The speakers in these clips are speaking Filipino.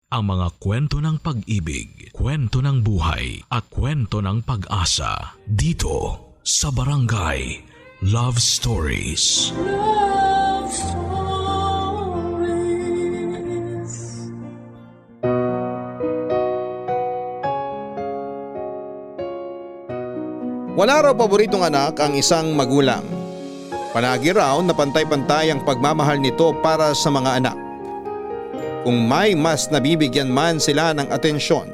ang mga kwento ng pag-ibig, kwento ng buhay at kwento ng pag-asa dito sa Barangay Love Stories. Love Stories. Wala raw paboritong anak ang isang magulang. Palagi raw na pantay-pantay ang pagmamahal nito para sa mga anak. Kung may mas nabibigyan man sila ng atensyon,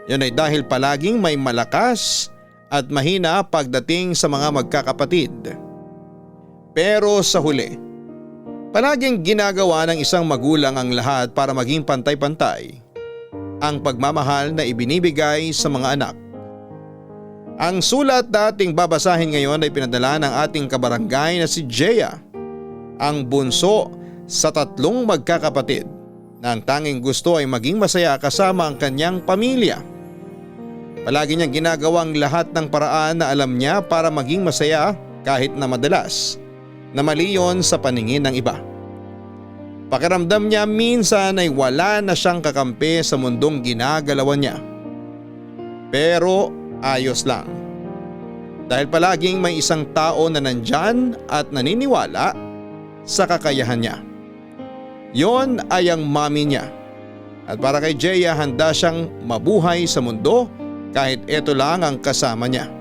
yan ay dahil palaging may malakas at mahina pagdating sa mga magkakapatid. Pero sa huli, palaging ginagawa ng isang magulang ang lahat para maging pantay-pantay ang pagmamahal na ibinibigay sa mga anak. Ang sulat na ating babasahin ngayon ay pinadala ng ating kabarangay na si Jeya, ang bunso sa 3 magkakapatid na ang tanging gusto ay maging masaya kasama ang kanyang pamilya. Palagi niyang ginagawang lahat ng paraan na alam niya para maging masaya kahit na madalas na mali yon sa paningin ng iba. Pakiramdam niya minsan ay wala na siyang kakampi sa mundong ginagalawan niya. Pero ayos lang. Dahil palaging may isang tao na nandyan at naniniwala sa kakayahan niya. Yon ay ang mami niya. At para kay Jeya, handa siyang mabuhay sa mundo kahit ito lang ang kasama niya.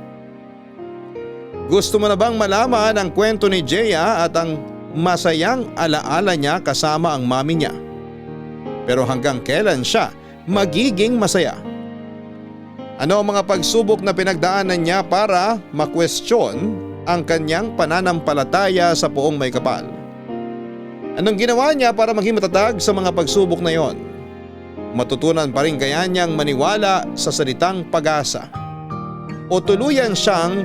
Gusto mo na bang malaman ang kwento ni Jeya at ang masayang alaala niya kasama ang mami niya? Pero hanggang kailan siya magiging masaya? Ano ang mga pagsubok na pinagdaanan niya para makwestiyon ang kanyang pananampalataya sa Poong May Kapal? Anong ginawa niya para maging matatag sa mga pagsubok na yon? Matutunan pa rin kaya niyang maniwala sa salitang pag-asa? O tuluyan siyang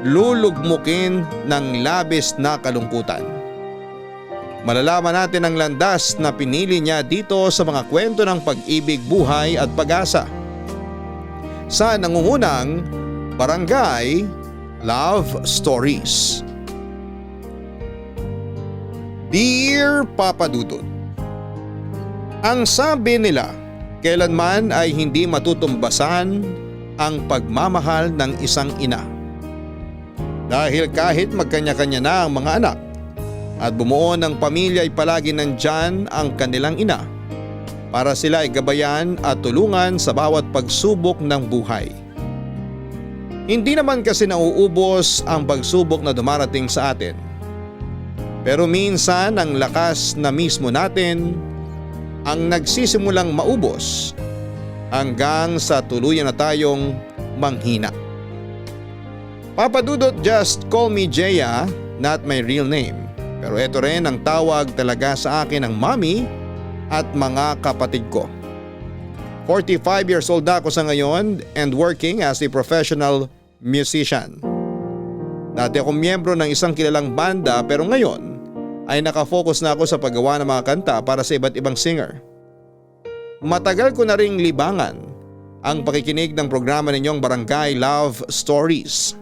lulugmukin ng labis na kalungkutan? Malalaman natin ang landas na pinili niya dito sa mga kwento ng pag-ibig, buhay at pag-asa sa nangungunang Barangay Love Stories. Dear Papa Dudut, ang sabi nila, kailanman ay hindi matutumbasan ang pagmamahal ng isang ina. Dahil kahit magkanya-kanya na ang mga anak at bumuo ng pamilya ay palagi nandyan ang kanilang ina para sila ay gabayan at tulungan sa bawat pagsubok ng buhay. Hindi naman kasi nauubos ang pagsubok na dumarating sa atin. Pero minsan ang lakas na mismo natin ang nagsisimulang maubos hanggang sa tuluyan na tayong manghina. Papa Dudut, just call me Jeya, not my real name. Pero ito rin ang tawag talaga sa akin ng mami at mga kapatid ko. 45 years old ako sa ngayon and working as a professional musician. Dati akong miyembro ng isang kilalang banda pero ngayon ay nakafocus na ako sa paggawa ng mga kanta para sa iba't ibang singer. Matagal ko na ring libangan ang pakikinig ng programa ninyong Barangay Love Stories.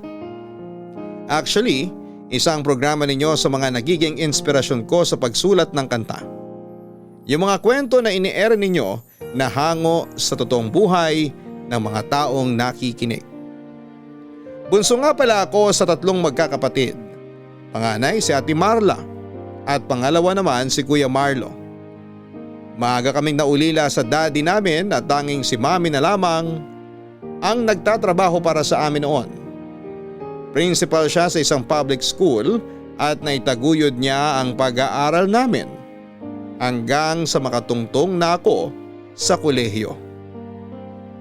Actually, isang programa ninyo sa mga nagiging inspirasyon ko sa pagsulat ng kanta. Yung mga kwento na ini-air ninyo na hango sa totoong buhay ng mga taong nakikinig. Bunso nga pala ako sa 3 magkakapatid. Panganay si Ate Marla at pangalawa naman si Kuya Marlo. Maaga kaming naulila sa daddy namin at tanging si mami na lamang ang nagtatrabaho para sa amin noon. Principal siya sa isang public school at naitaguyod niya ang pag-aaral namin hanggang sa makatungtong na ako sa kolehiyo.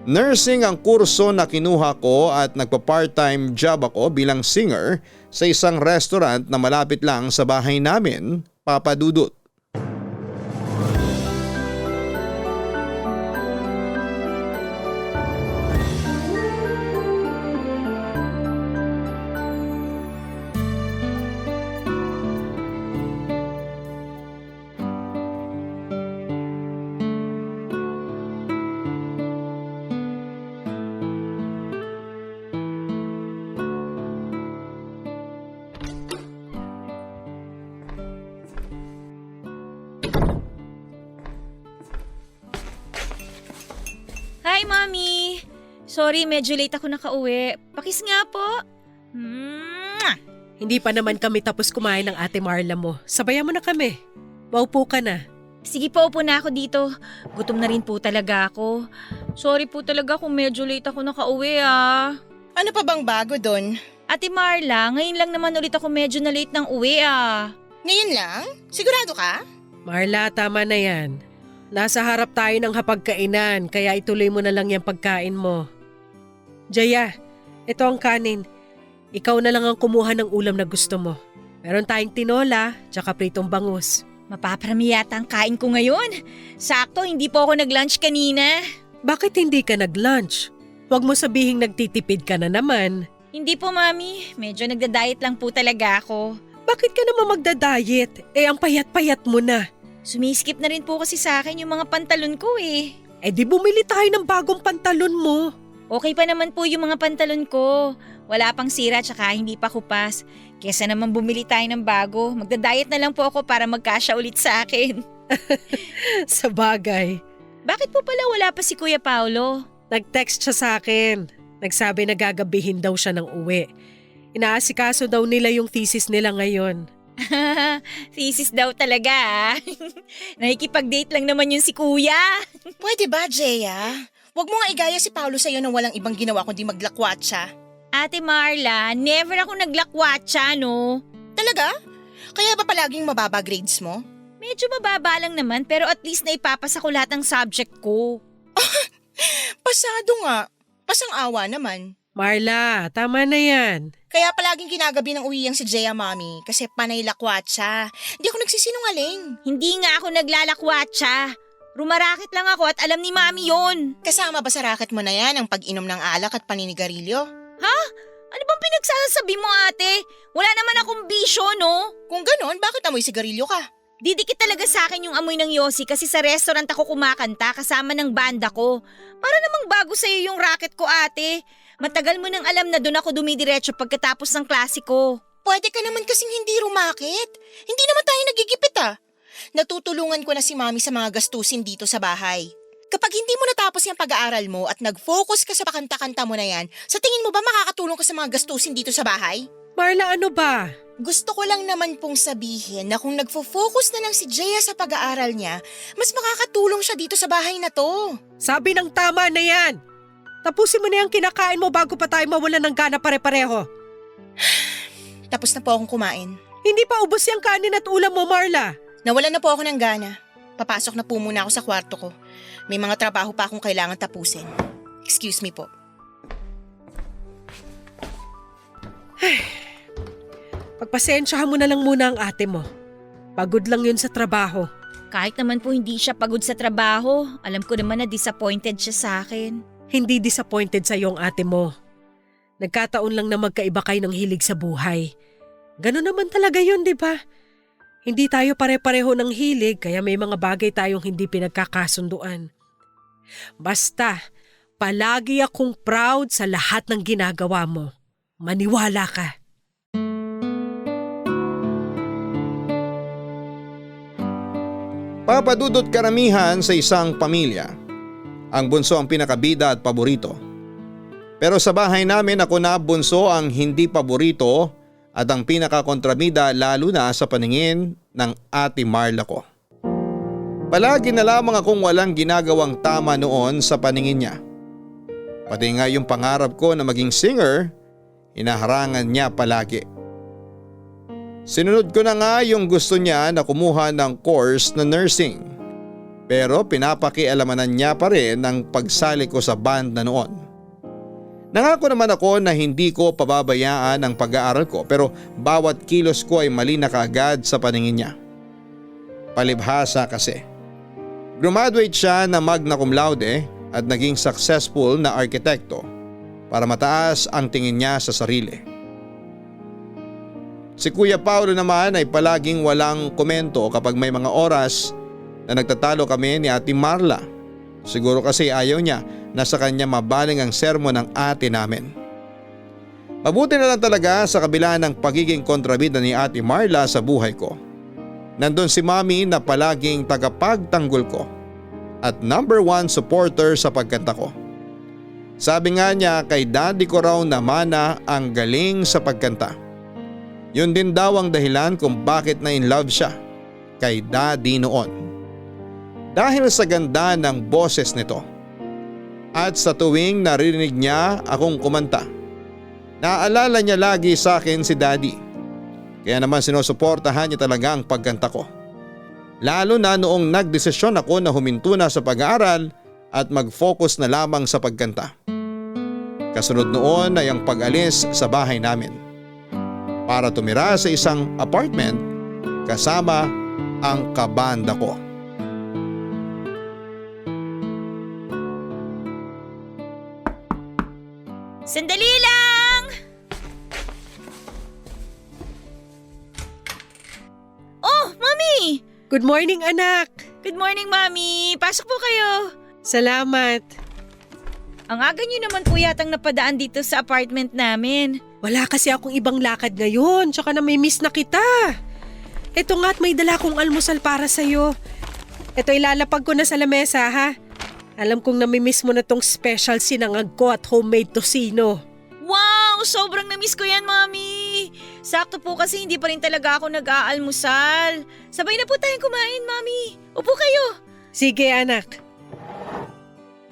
Nursing ang kurso na kinuha ko at nagpa-part-time job ako bilang singer sa isang restaurant na malapit lang sa bahay namin, Papa Dudut. Hi, Mommy! Sorry, medyo late ako nakauwi. Pakis nga po. Hindi pa naman kami tapos kumain ng Ate Marla mo. Sabayan mo na kami. Maupo ka na. Sige po, upo na ako dito. Gutom na rin po talaga ako. Sorry po talaga kung medyo late ako nakauwi ah. Ano pa bang bago doon? Ate Marla, ngayon lang naman ulit ako medyo na late ng uwi ah. Ngayon lang? Sigurado ka? Marla, tama na yan. Nasa harap tayo ng hapagkainan kaya ituloy mo na lang yung pagkain mo. Jaya, ito ang kanin. Ikaw na lang ang kumuha ng ulam na gusto mo. Meron tayong tinola, tsaka pritong bangus. Mapaparami yata ang kain ko ngayon. Sakto, hindi po ako nag-lunch kanina. Bakit hindi ka nag-lunch? Huwag mo sabihing nagtitipid ka na naman. Hindi po, Mami. Medyo nagda-diet lang po talaga ako. Bakit ka naman magda-diet? Ang payat-payat mo na. Sumiskip na rin po kasi sa akin yung mga pantalon ko eh. Di bumili tayo ng bagong pantalon mo. Okay pa naman po yung mga pantalon ko. Wala pang sira tsaka hindi pa kupas. Kesa naman bumili tayo ng bago. Magda-diet na lang po ako para magkasya ulit sa akin. Sa bagay. Bakit po pala wala pa si Kuya Paulo? Nag-text siya sa akin. Nagsabi na gagabihin daw siya ng uwi. Inaasikaso daw nila yung thesis nila ngayon. Thesis daw talaga ah. Nakikipag-date lang naman yun si Kuya. Pwede ba, Jeya? Huwag mo nga igaya si Paolo sa'yo nang walang ibang ginawa kundi maglakwatsa. Ate Marla, never ako naglakwatsa no. Talaga? Kaya ba palaging mababa grades mo? Medyo mababa lang naman pero at least naipapasa ko lahat ng subject ko. Pasado nga. Pasang-awa naman. Marla, tama na yan. Kaya palaging kinagabi ng uwiyang si Jeya, Mami, kasi panay lakwatsa. Hindi ako nagsisinungaling. Hindi nga ako naglalakwatsa. Rumarakit lang ako at alam ni Mami yon. Kasama ba sa racket mo na yan ang pag-inom ng alak at paninigarilyo? Ha? Ano bang pinagsasabi mo ate? Wala naman akong bisyo no? Kung ganon, bakit amoy sigarilyo ka? Didikit talaga sa akin yung amoy ng Yossi kasi sa restaurant ako kumakanta kasama ng banda ko. Para namang bago sa'yo yung racket ko ate. Matagal mo nang alam na doon ako dumidiretso pagkatapos ng klase ko. Pwede ka naman kasing hindi rumakit. Hindi naman tayo nagigipit ah. Natutulungan ko na si Mami sa mga gastusin dito sa bahay. Kapag hindi mo natapos yung pag-aaral mo at nag-focus ka sa pakanta-kanta mo na yan, sa tingin mo ba makakatulong ka sa mga gastusin dito sa bahay? Marla, ano ba? Gusto ko lang naman pong sabihin na kung nagfo-focus na lang si Jeya sa pag-aaral niya, mas makakatulong siya dito sa bahay na to. Sabi ng tama na yan. Tapusin mo na yung kinakain mo bago pa tayo mawalan ng gana pare-pareho. Tapos na po akong kumain. Hindi pa ubos yung kanin at ulam mo, Marla. Nawalan na po ako ng gana. Papasok na po muna ako sa kwarto ko. May mga trabaho pa akong kailangan tapusin. Excuse me po. Pagpasensyahan mo na lang muna ang ate mo. Pagod lang yun sa trabaho. Kahit naman po hindi siya pagod sa trabaho, alam ko naman na disappointed siya sa akin. Hindi disappointed sa iyong ate mo. Nagkataon lang na magkaiba kayo ng hilig sa buhay. Ganun naman talaga yun, di ba? Hindi tayo pare-pareho ng hilig kaya may mga bagay tayong hindi pinagkakasunduan. Basta, palagi akong proud sa lahat ng ginagawa mo. Maniwala ka. Papadudot karamihan sa isang pamilya. Ang bunso ang pinakabida at paborito. Pero sa bahay namin ako na bunso ang hindi paborito at ang pinakakontrabida lalo na sa paningin ng Ate Marla ko. Palagi na lamang akong walang ginagawang tama noon sa paningin niya. Pati nga yung pangarap ko na maging singer, inaharangan niya palagi. Sinunod ko na nga yung gusto niya na kumuha ng course na nursing. Pero pinapakialamanan niya pa rin ang pagsali ko sa band na noon. Nangako naman ako na hindi ko pababayaan ang pag-aaral ko pero bawat kilos ko ay mali na kaagad sa paningin niya. Palibhasa kasi. Graduate siya na magna cum laude at naging successful na arkitekto para mataas ang tingin niya sa sarili. Si Kuya Paulo naman ay palaging walang komento kapag may mga oras na nagtatalo kami ni Ate Marla. Siguro kasi ayaw niya na sa kanya mabaling ang sermon ng ate namin. Mabuti na lang talaga sa kabila ng pagiging kontrabida ni Ate Marla sa buhay ko. Nandun si Mami na palaging tagapagtanggol ko at #1 supporter sa pagkanta ko. Sabi nga niya kay daddy ko raw na Mana ang galing sa pagkanta. Yun din daw ang dahilan kung bakit na in love siya kay daddy noon. Dahil sa ganda ng boses nito at sa tuwing narinig niya akong kumanta, naalala niya lagi sa akin si daddy. Kaya naman sinusuportahan niya talaga ang pagkanta ko. Lalo na noong nagdesisyon ako na huminto na sa pag-aaral at mag-focus na lamang sa pagkanta. Kasunod noon ay ang pag-alis sa bahay namin para tumira sa isang apartment kasama ang kabanda ko. Sandali lang! Oh, Mami! Good morning, anak. Good morning, Mami. Pasok po kayo. Salamat. Ang aga niyo naman po yatang napadaan dito sa apartment namin. Wala kasi akong ibang lakad ngayon, tsaka namimiss na kita. Ito nga at may dala kong almusal para sa'yo. Ito ilalapag ko na sa lamesa ha. Alam kong namimiss mo na tong special sinangag ko at homemade tocino. Wow! Sobrang namiss ko yan, Mami. Sakto po kasi hindi pa rin talaga ako nag-aalmusal. Sabay na po tayong kumain, Mami. Upo kayo. Sige anak.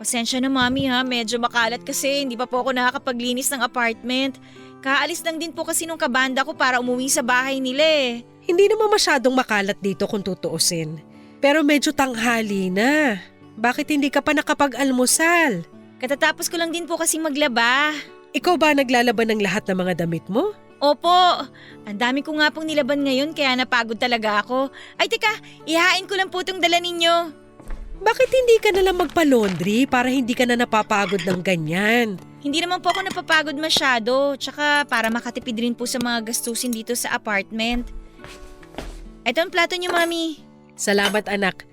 Pasensya na, Mami ha. Medyo makalat kasi hindi pa po ako nakakapaglinis ng apartment. Kaalis lang din po kasi nung kabanda ko para umuwi sa bahay nila eh. Hindi naman masyadong makalat dito kung tutuusin. Pero medyo tanghali na. Bakit hindi ka pa nakapag-almusal? Katatapos ko lang din po kasi maglaba. Ikaw ba naglalaban ng lahat ng mga damit mo? Opo, ang dami ko nga pong nilaban ngayon kaya napagod talaga ako. Ay teka, ihain ko lang po itong dala ninyo. Bakit hindi ka nalang magpa-laundry para hindi ka na napapagod ng ganyan? Hindi naman po ako napapagod masyado, tsaka para makatipid rin po sa mga gastusin dito sa apartment. Ito ang plato niyo, Mami. Salamat anak.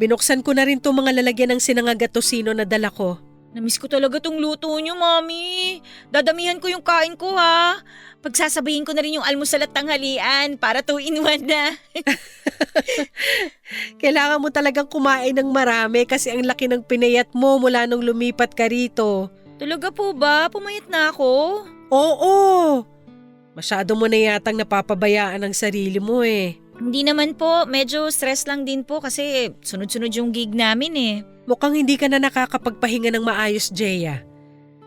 Binuksan ko na rin itong mga lalagyan ng sinangag at tocino na dala ko. Namiss ko talaga tong luto niyo, Mami. Dadamihan ko yung kain ko ha. Pagsasabayin ko na rin yung almusal at tanghalian para 2-in-1 na. Kailangan mo talagang kumain ng marami kasi ang laki ng pinayat mo mula nung lumipat ka rito. Talaga po ba? Pumayat na ako? Oo! Masyado mo na yatang napapabayaan ang sarili mo eh. Hindi naman po. Medyo stress lang din po kasi sunod-sunod yung gig namin eh. Mukhang hindi ka na nakakapagpahinga ng maayos, Jeya.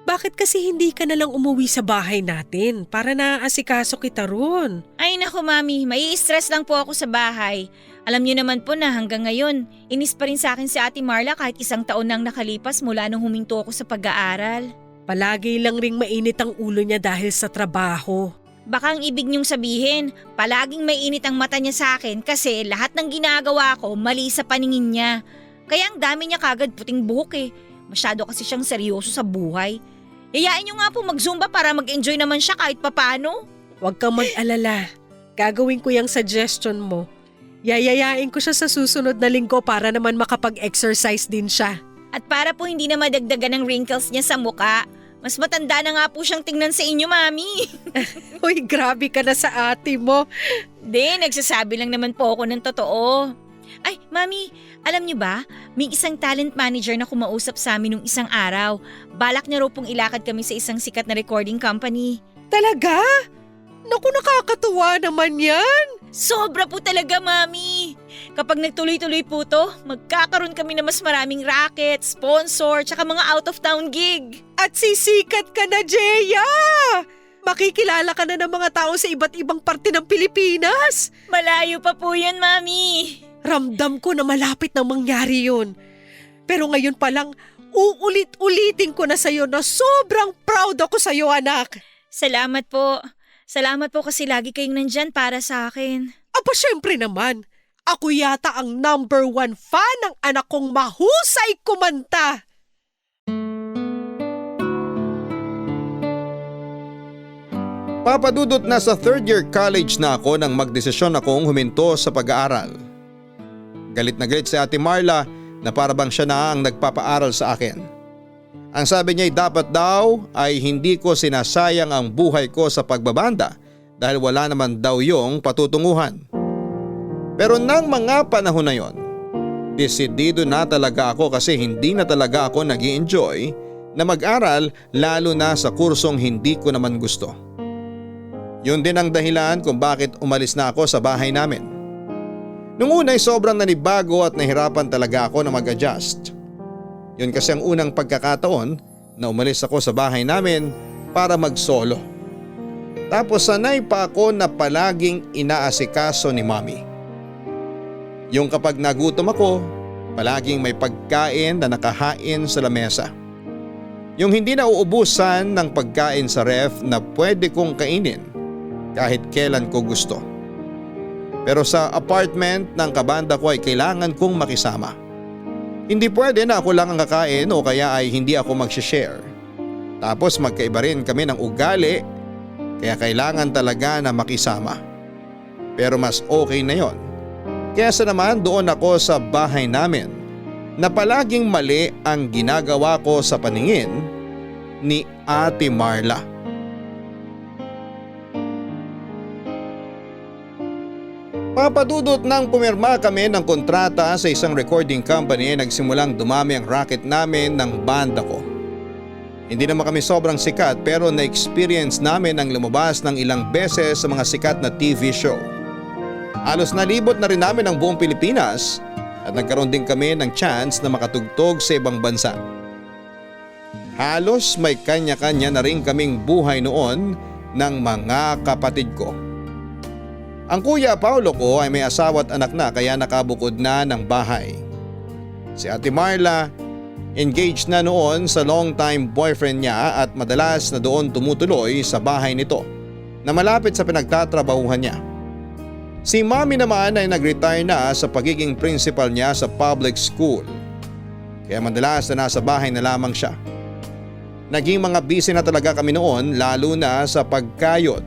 Bakit kasi hindi ka na lang umuwi sa bahay natin para naaasikaso kita ron? Ay naku, Mami. Mai-stress lang po ako sa bahay. Alam niyo naman po na hanggang ngayon, inis pa rin sa akin si Ate Marla kahit 1 taon nang nakalipas mula nung huminto ako sa pag-aaral. Palagi lang ring mainit ang ulo niya dahil sa trabaho. Baka ang ibig niyong sabihin, palaging may init ang mata niya sa akin kasi lahat ng ginagawa ko mali sa paningin niya. Kaya ang dami niya kagad puting buhok eh. Masyado kasi siyang seryoso sa buhay. Yayain niyo nga po mag-zumba para mag-enjoy naman siya kahit papano. Huwag kang mag-alala. Gagawin ko yung suggestion mo. Yayayain ko siya sa susunod na linggo para naman makapag-exercise din siya. At para po hindi na madagdagan ng wrinkles niya sa muka, mas matanda na nga po siyang tingnan sa inyo, Mami. Uy, grabe ka na sa ate mo. Di, nagsasabi lang naman po ako ng totoo. Ay, Mami, alam niyo ba, may isang talent manager na kumausap sa amin nung isang araw. Balak niya raw pong ilakad kami sa isang sikat na recording company. Talaga? Naku, nakakatuwa naman yan. Sobra po talaga, Mami. Kapag nagtuloy-tuloy po to, magkakaroon kami na mas maraming racket, sponsor, tsaka mga out-of-town gig. At sisikat ka na, Jeya! Makikilala ka na ng mga tao sa iba't ibang parte ng Pilipinas. Malayo pa po yan, Mami. Ramdam ko na malapit nang mangyari yun. Pero ngayon pa lang, uulit-ulitin ko na sa'yo na sobrang proud ako sa'yo, anak. Salamat po. Salamat po kasi lagi kayong nandyan para sa akin. Aba, syempre naman. Ako yata ang #1 fan ng anak kong mahusay kumanta. Papadudot na sa 3rd year college na ako nang magdesisyon akong huminto sa pag-aaral. Galit na galit si Ate Marla na parabang siya na ang nagpapaaral sa akin. Ang sabi niya ay dapat daw ay hindi ko sinasayang ang buhay ko sa pagbabanda dahil wala naman daw yung patutunguhan. Pero nang mga panahon na yon, desidido na talaga ako kasi hindi na talaga ako nag-i-enjoy na mag-aral lalo na sa kursong hindi ko naman gusto. Yun din ang dahilan kung bakit umalis na ako sa bahay namin. Nung una ay sobrang nanibago at nahirapan talaga ako na mag-adjust. Yun kasi ang unang pagkakataon na umalis ako sa bahay namin para mag-solo. Tapos sanay pa ako na palaging inaasikaso ni Mommy. Yung kapag nagutom ako, palaging may pagkain na nakahain sa lamesa. Yung hindi na uubusan ng pagkain sa ref na pwede kong kainin kahit kailan ko gusto. Pero sa apartment ng kabanda ko ay kailangan kong makisama. Hindi pwede na ako lang ang kakain o kaya ay hindi ako mag-share. Tapos magkaiba rin kami ng ugali kaya kailangan talaga na makisama. Pero mas okay na yon. Kesa naman doon ako sa bahay namin na palaging mali ang ginagawa ko sa paningin ni Ate Marla. Papadudot nang pumirma kami ng kontrata sa isang recording company, nagsimulang dumami ang racket namin ng banda ko. Hindi naman kami sobrang sikat pero na-experience namin ang lumabas ng ilang beses sa mga sikat na TV show. Halos nalibot na rin namin ang buong Pilipinas at nagkaroon din kami ng chance na makatugtog sa ibang bansa. Halos may kanya-kanya na rin kaming buhay noon ng mga kapatid ko. Ang kuya Paulo ko ay may asawa at anak na kaya nakabukod na ng bahay. Si Ate Marla, engaged na noon sa long-time boyfriend niya at madalas na doon tumutuloy sa bahay nito na malapit sa pinagtatrabahuhan niya. Si Mommy naman ay nag-retire na sa pagiging principal niya sa public school. Kaya madalas na nasa bahay na lamang siya. Naging mga busy na talaga kami noon lalo na sa pagkayod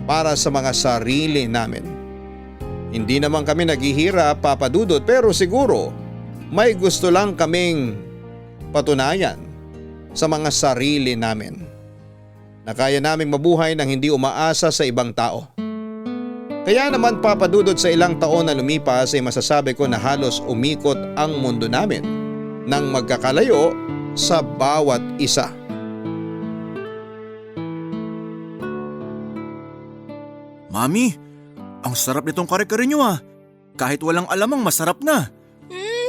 para sa mga sarili namin. Hindi naman kami naghihirap, Papa Dudut, pero siguro may gusto lang kaming patunayan sa mga sarili namin. Na kaya naming mabuhay nang hindi umaasa sa ibang tao. Kaya naman papadudod sa ilang taon na lumipas ay masasabi ko na halos umikot ang mundo namin nang magkakalayo sa bawat isa. Mami, ang sarap nitong kare-kare nyo ah. Kahit walang alamang masarap na.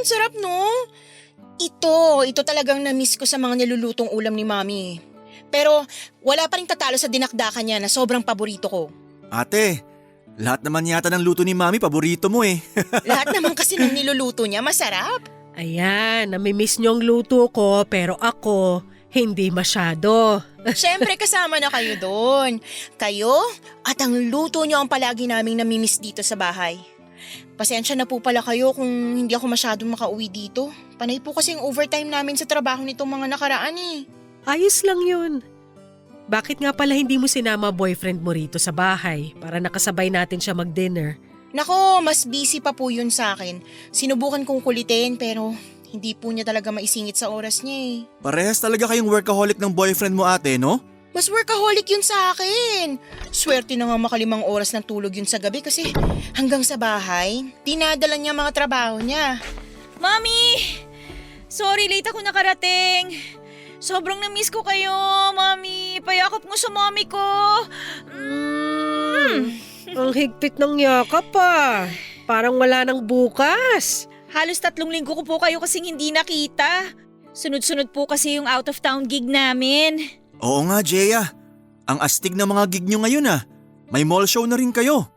Sarap no? Ito talagang na-miss ko sa mga nilulutong ulam ni Mami. Pero wala pa rin tatalo sa dinakdakan niya na sobrang paborito ko. Ate, lahat naman yata ng luto ni Mami paborito mo eh. Lahat naman kasi ng niluluto niya masarap. Ayan, namimiss niyong luto ko pero ako hindi masyado. Siyempre kasama na kayo doon. Kayo at ang luto niyo ang palagi naming namimiss dito sa bahay. Pasensya na po pala kayo kung hindi ako masyadong makauwi dito. Panay po kasi yung overtime namin sa trabaho nitong mga nakaraan eh. Ayos lang yun. Bakit nga pala hindi mo sinama boyfriend mo rito sa bahay para nakasabay natin siya mag-dinner? Nako, mas busy pa po yun sa akin. Sinubukan kong kulitin pero hindi po niya talaga maisingit sa oras niya eh. Parehas talaga kayong workaholic ng boyfriend mo ate, no? Mas workaholic yun sa akin. Swerte na nga makalimang oras ng tulog yun sa gabi kasi hanggang sa bahay, dinadala niya mga trabaho niya. Mami! Sorry, late ako nakarating. Sobrang na-miss ko kayo, Mami. Payakap mo sa Mami ko. Ang higpit ng yakap pa. Parang wala nang bukas. Halos 3 linggo ko po kayo kasing hindi nakita. Sunod-sunod po kasi yung out of town gig namin. Oo nga, Jeya. Ang astig na mga gig nyo ngayon ah. May mall show na rin kayo.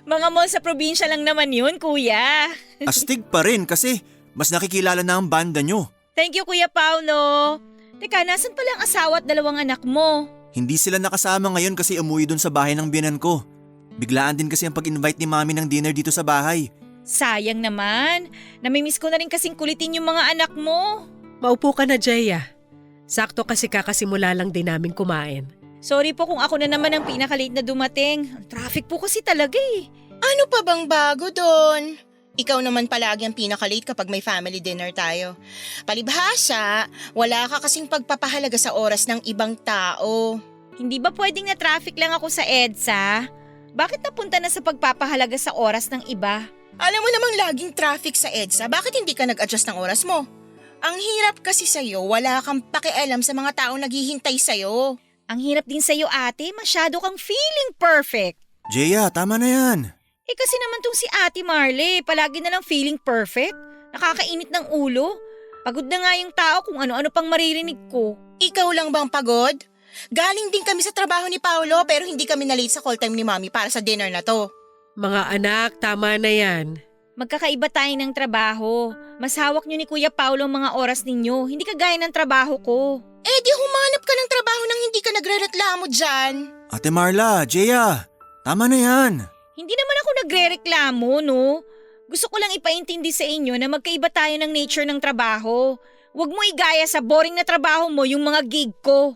Mga mall sa probinsya lang naman yun, kuya. Astig pa rin kasi mas nakikilala na ang banda nyo. Thank you, Kuya Paulo. Teka, nasan pala ang asawa at 2 anak mo? Hindi sila nakasama ngayon kasi umuwi dun sa bahay ng biyenan ko. Biglaan din kasi ang pag-invite ni Mami ng dinner dito sa bahay. Sayang naman. Namimiss ko na rin kasing kulitin yung mga anak mo. Maupo ka na, Jaya. Sakto kasi kakasimula lang din namin kumain. Sorry po kung ako na naman ang pinaka-late na dumating. Ang traffic po kasi talaga eh. Ano pa bang bago doon? Ikaw naman palagi ang pinaka-late kapag may family dinner tayo. Palibhasa, wala ka kasing pagpapahalaga sa oras ng ibang tao. Hindi ba pwedeng na traffic lang ako sa EDSA? Bakit napunta na sa pagpapahalaga sa oras ng iba? Alam mo namang laging traffic sa EDSA, bakit hindi ka nag-adjust ng oras mo? Ang hirap kasi sa'yo, wala kang pakialam sa mga taong naghihintay sa'yo. Ang hirap din sa'yo ate, masyado kang feeling perfect. Jeya, tama na yan. Eh kasi naman tong si Ate Marley, palagi na lang feeling perfect. Nakakainit ng ulo. Pagod na nga yung tao kung ano-ano pang maririnig ko. Ikaw lang bang pagod? Galing din kami sa trabaho ni Paolo pero hindi kami na-late sa call time ni Mami para sa dinner na to. Mga anak, tama na yan. Magkakaiba tayo ng trabaho. Mas hawak nyo ni Kuya Paulo ang mga oras ninyo, hindi kagaya ng trabaho ko. Eh di humanap ka ng trabaho nang hindi ka nagre-reklamo dyan. Ate Marla, Jeya, tama na yan. Hindi naman ako nagre-reklamo, no? Gusto ko lang ipaintindi sa inyo na magkaiba tayo ng nature ng trabaho. Huwag mo igaya sa boring na trabaho mo yung mga gig ko.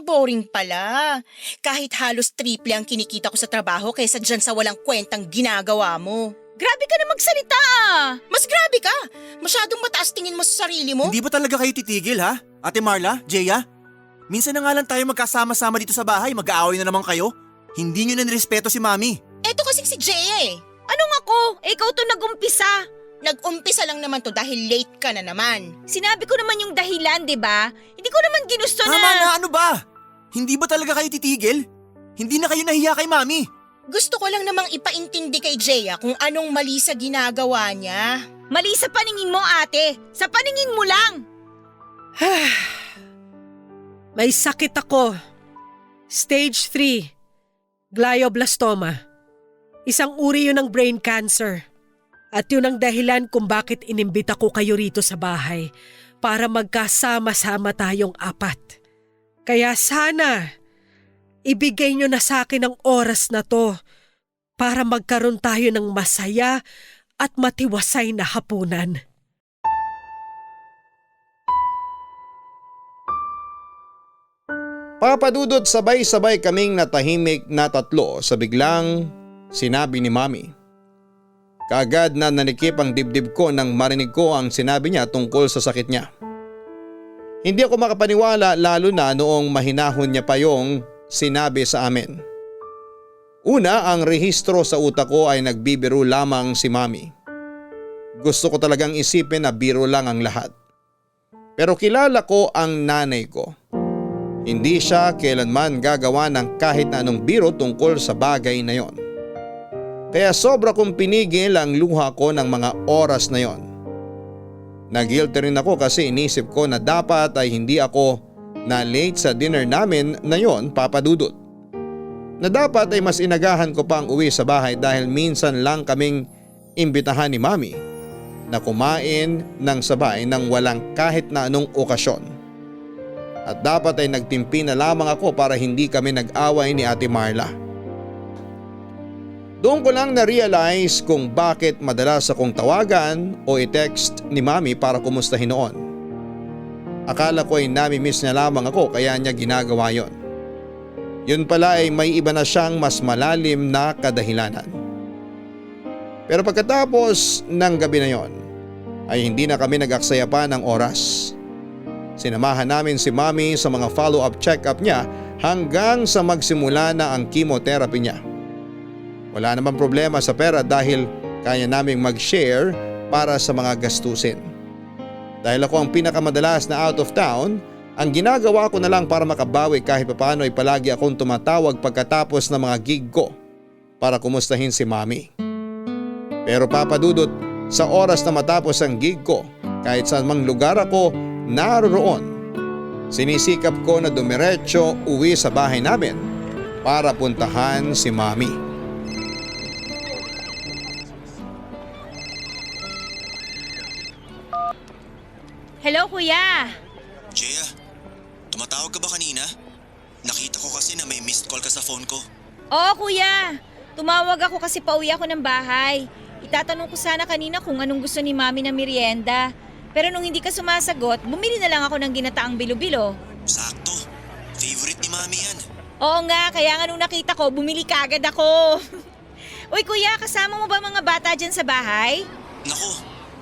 Boring pala. Kahit halos triple ang kinikita ko sa trabaho kaysa dyan sa walang kwentang ginagawa mo. Grabe ka na magsalita ah! Mas grabe ka! Masyadong mataas tingin mo sa sarili mo. Hindi ba talaga kayo titigil ha? Ate Marla, Jeya? Minsan na nga lang tayo magkasama-sama dito sa bahay, mag-aaway na naman kayo. Hindi nyo na nirespeto si Mami. Eto kasi si Jay eh. Anong ako? Ikaw to nag-umpisa. Nag-umpisa lang naman to dahil late ka na naman. Sinabi ko naman yung dahilan, di ba? Hindi ko naman ginusto na... Tama na, ano ba? Hindi ba talaga kayo titigil? Hindi na kayo nahiya kay Mami. Gusto ko lang namang ipaintindi kay Jeya kung anong mali sa ginagawa niya. Mali sa paningin mo, ate. Sa paningin mo lang. May sakit ako. Stage 3. Glioblastoma. Isang uri yun ng brain cancer. At yun ang dahilan kung bakit inimbita ko kayo rito sa bahay para magkasama-sama tayong 4. Kaya sana, ibigay nyo na sa akin ang oras na to para magkaroon tayo ng masaya at matiwasay na hapunan. Papadudot sabay-sabay kaming natahimik na tatlo sa biglang sinabi ni Mami. Kaagad na nanikip ang dibdib ko nang marinig ko ang sinabi niya tungkol sa sakit niya. Hindi ako makapaniwala lalo na noong mahinahon niya pa yung sinabi sa amin. Una, ang rehistro sa utak ko ay nagbibiro lamang si Mami. Gusto ko talagang isipin na biro lang ang lahat. Pero kilala ko ang nanay ko. Hindi siya kailanman gagawa ng kahit na anong biro tungkol sa bagay na yon. Kaya sobra kong pinigil ang luha ko ng mga oras na yon. Nag-guilty rin ako kasi inisip ko na dapat ay hindi ako na late sa dinner namin na yon, Papadudot. Na dapat ay mas inagahan ko pa ang uwi sa bahay dahil minsan lang kaming imbitahan ni Mami na kumain ng sabay nang walang kahit na anong okasyon. At dapat ay nagtimpi na lamang ako para hindi kami nag-away ni Ate Marla. Doon ko lang na-realize kung bakit madalas akong tawagan o i-text ni Mami para kumustahin noon. Akala ko ay nami-miss niya lamang ako kaya niya ginagawa yon. Yun pala ay may iba na siyang mas malalim na kadahilanan. Pero pagkatapos ng gabi na yon ay hindi na kami nag-aksaya pa ng oras. Sinamahan namin si Mami sa mga follow-up check-up niya hanggang sa magsimula na ang chemotherapy niya. Wala namang problema sa pera dahil kaya naming mag-share para sa mga gastusin. Dahil ako ang pinakamadalas na out of town, ang ginagawa ko na lang para makabawi kahit papaano ay palagi akong tumatawag pagkatapos ng mga gig ko para kumustahin si Mami. Pero Papadudot, sa oras na matapos ang gig ko, kahit saan mang lugar ako naroon, sinisikap ko na dumiretso uwi sa bahay namin para puntahan si Mami. Hello, kuya. Jeya, tumatawag ka ba kanina? Nakita ko kasi na may missed call ka sa phone ko. Oo, kuya. Tumawag ako kasi pauwi ako ng bahay. Itatanong ko sana kanina kung anong gusto ni Mami na merienda. Pero nung hindi ka sumasagot, bumili na lang ako ng ginataang bilo-bilo. Sakto. Favorite ni Mami yan. Oo nga, kaya nga nung nakita ko, bumili kaagad ako. Uy kuya, kasama mo ba mga bata dyan sa bahay? Naku,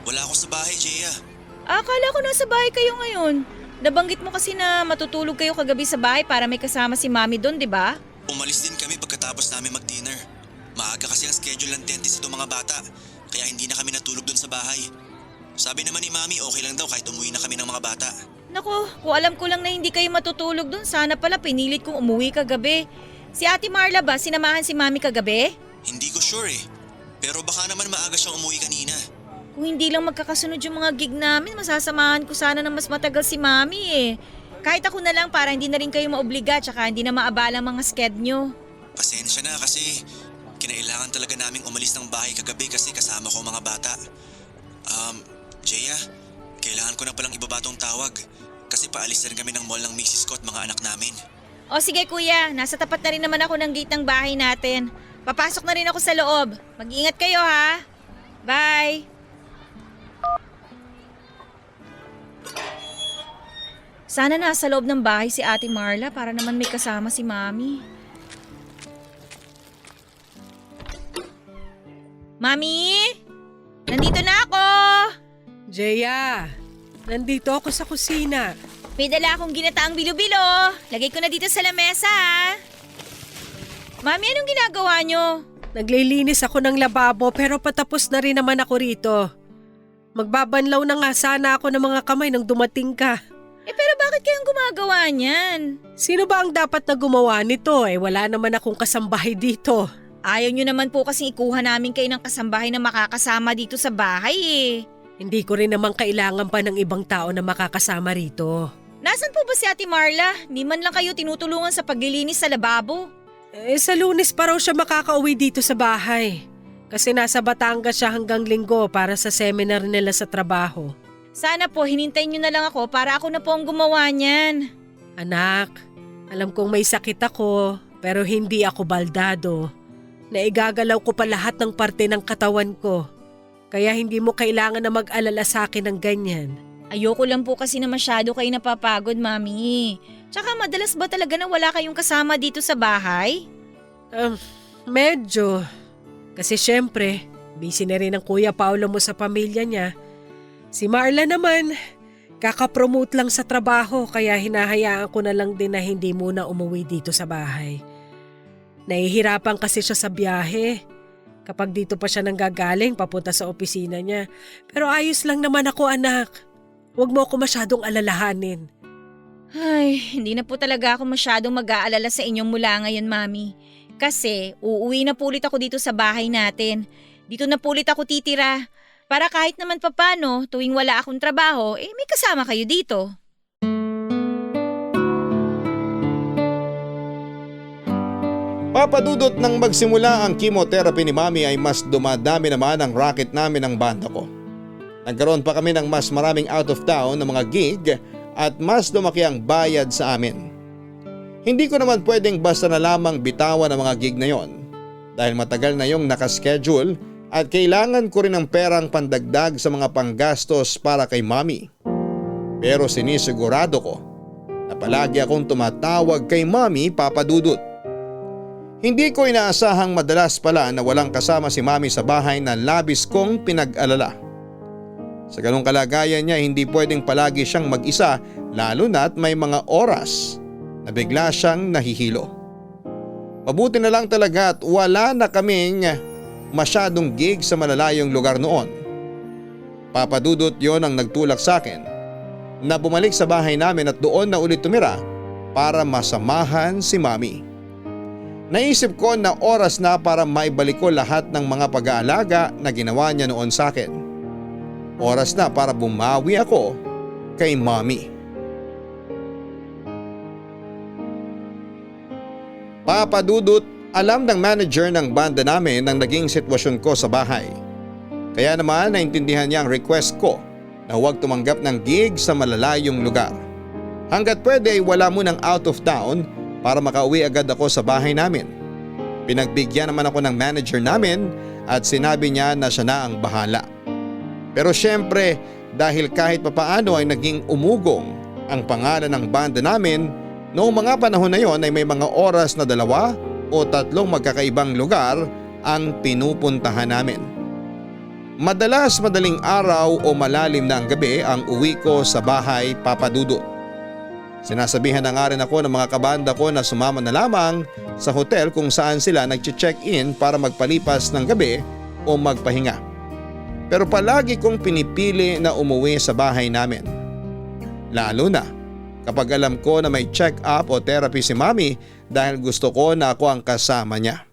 wala ako sa bahay, Jeya. Akala ko nasa bahay kayo ngayon. Nabanggit mo kasi na matutulog kayo kagabi sa bahay para may kasama si Mami doon, di ba? Umalis din kami pagkatapos namin mag-dinner. Maaga kasi ang schedule ng dentist itong mga bata, kaya hindi na kami natulog doon sa bahay. Sabi naman ni Mami okay lang daw kahit umuwi na kami ng mga bata. Nako, kung alam ko lang na hindi kayo matutulog dun, sana pala pinilit kong umuwi kagabi. Si Ate Marla ba, sinamahan si Mami kagabi? Hindi ko sure eh. Pero baka naman maaga siyang umuwi kanina. Kung hindi lang magkakasunod yung mga gig namin, masasamahan ko sana ng mas matagal si Mami eh. Kahit ako na lang para hindi na rin kayo maobliga tsaka hindi na maabala ang mga sked nyo. Pasensya na kasi kinailangan talaga naming umalis ng bahay kagabi kasi kasama ko ang mga bata. Jeya, kailangan ko na palang ibaba tong tawag kasi paalis na rin kami ng mall ng misis ko at mga anak namin. O sige kuya, nasa tapat na rin naman ako ng gate ng bahay natin. Papasok na rin ako sa loob. Mag-iingat kayo ha. Bye! Sana nasa loob ng bahay si Ate Marla para naman may kasama si Mami. Mami! Nandito na ako! Jeya, nandito ako sa kusina. May dala akong ginataang bilo-bilo. Lagay ko na dito sa lamesa ha. Mami, anong ginagawa nyo? Naglilinis ako ng lababo pero patapos na rin naman ako rito. Magbabanlaw na nga sana ako ng mga kamay nang dumating ka. Pero bakit kayong gumagawa niyan? Sino ba ang dapat na gumawa nito? Wala naman akong kasambahay dito. Ayaw nyo naman po kasing ikuha namin kayo ng kasambahay na makakasama dito sa bahay eh. Hindi ko rin naman kailangan pa ng ibang tao na makakasama rito. Nasaan po ba si Ate Marla? Di man lang kayo tinutulungan sa paglilinis sa lababo. Sa Lunes pa raw siya makakauwi dito sa bahay. Kasi nasa Batangas siya hanggang Linggo para sa seminar nila sa trabaho. Sana po hinintayin nyo na lang ako para ako na po ang gumawa niyan. Anak, alam kong may sakit ako pero hindi ako baldado. Naigagalaw ko pa lahat ng parte ng katawan ko. Kaya hindi mo kailangan na mag-alala sa akin ng ganyan. Ayoko lang po kasi na masyado kayo napapagod, Mami. Tsaka madalas ba talaga na wala kayong kasama dito sa bahay? Medyo. Kasi syempre, busy na rin ang Kuya Paolo mo sa pamilya niya. Si Marla naman, kakapromote lang sa trabaho kaya hinahayaan ko na lang din na hindi muna umuwi dito sa bahay. Nahihirapan kasi siya sa biyahe. Kapag dito pa siya nanggagaling papunta sa opisina niya. Pero ayos lang naman ako anak. Huwag mo ako masyadong alalahanin. Ay, hindi na po talaga ako masyadong mag-aalala sa inyong mula ngayon, Mami. Kasi uuwi na po ulit ako dito sa bahay natin. Dito na po ulit ako titira. Para kahit naman papano, tuwing wala akong trabaho, may kasama kayo dito. Papadudot nang magsimula ang chemotherapy ni Mami ay mas dumadami naman ang racket namin ng banda ko. Nagkaroon pa kami ng mas maraming out of town na mga gig at mas lumaki ang bayad sa amin. Hindi ko naman pwedeng basta na lamang bitawan ang mga gig na yon dahil matagal na yung nakaschedule at kailangan ko rin ng perang pandagdag sa mga panggastos para kay Mami. Pero sinisigurado ko na palagi akong tumatawag kay Mami Papadudot. Hindi ko inaasahang madalas pala na walang kasama si Mami sa bahay na labis kong pinag-alala. Sa ganong kalagayan niya hindi pwedeng palagi siyang mag-isa lalo na't may mga oras na bigla siyang nahihilo. Mabuti na lang talaga at wala na kaming masyadong gig sa malalayong lugar noon. Papadudot yon ang nagtulak sa akin na bumalik sa bahay namin at doon na ulit tumira para masamahan si Mami. Naisip ko na oras na para maibalik ko lahat ng mga pag-aalaga na ginawa niya noon sa akin. Oras na para bumawi ako kay Mami. Papadudot, alam ng manager ng banda namin ang naging sitwasyon ko sa bahay. Kaya naman naintindihan niya ang request ko na huwag tumanggap ng gig sa malalayong lugar. Hanggat pwede ay wala munang out of town para makauwi agad ako sa bahay namin. Pinagbigyan naman ako ng manager namin at sinabi niya na siya na ang bahala. Pero syempre dahil kahit papaano ay naging umugong ang pangalan ng banda namin, noong mga panahon na yon ay may mga oras na 2 o 3 magkakaibang lugar ang pinupuntahan namin. Madalas madaling araw o malalim na ang gabi ang uwi ko sa bahay Papadudot. Sinasabihan na nga rin ako ng mga kabanda ko na sumama na lamang sa hotel kung saan sila nag-check-in para magpalipas ng gabi o magpahinga. Pero palagi kong pinipili na umuwi sa bahay namin. Lalo na kapag alam ko na may check-up o therapy si Mami dahil gusto ko na ako ang kasama niya.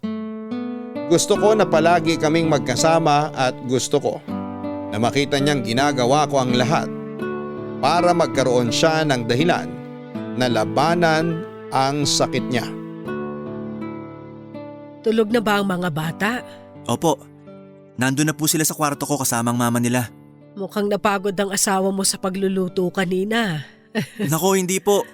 Gusto ko na palagi kaming magkasama at gusto ko na makita niyang ginagawa ko ang lahat para magkaroon siya ng dahilan na labanan ang sakit niya. Tulog na ba ang mga bata? Opo, nandun na po sila sa kwarto ko kasama ang mama nila. Mukhang napagod ang asawa mo sa pagluluto kanina. Nako, hindi po.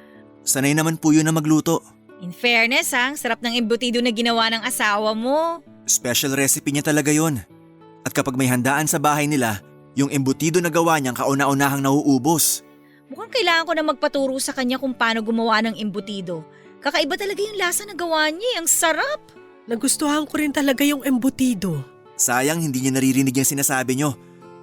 Sanay naman po yun na magluto. In fairness ang sarap ng embutido na ginawa ng asawa mo. Special recipe niya talaga yon. At kapag may handaan sa bahay nila, yung embutido na gawa niyang kauna-unahang nauubos. Mukhang kailangan ko na magpaturo sa kanya kung paano gumawa ng embutido. Kakaiba talaga yung lasa na gawa niya, ang sarap. Nagustuhan ko rin talaga yung embutido. Sayang hindi niya naririnig yung sinasabi niyo.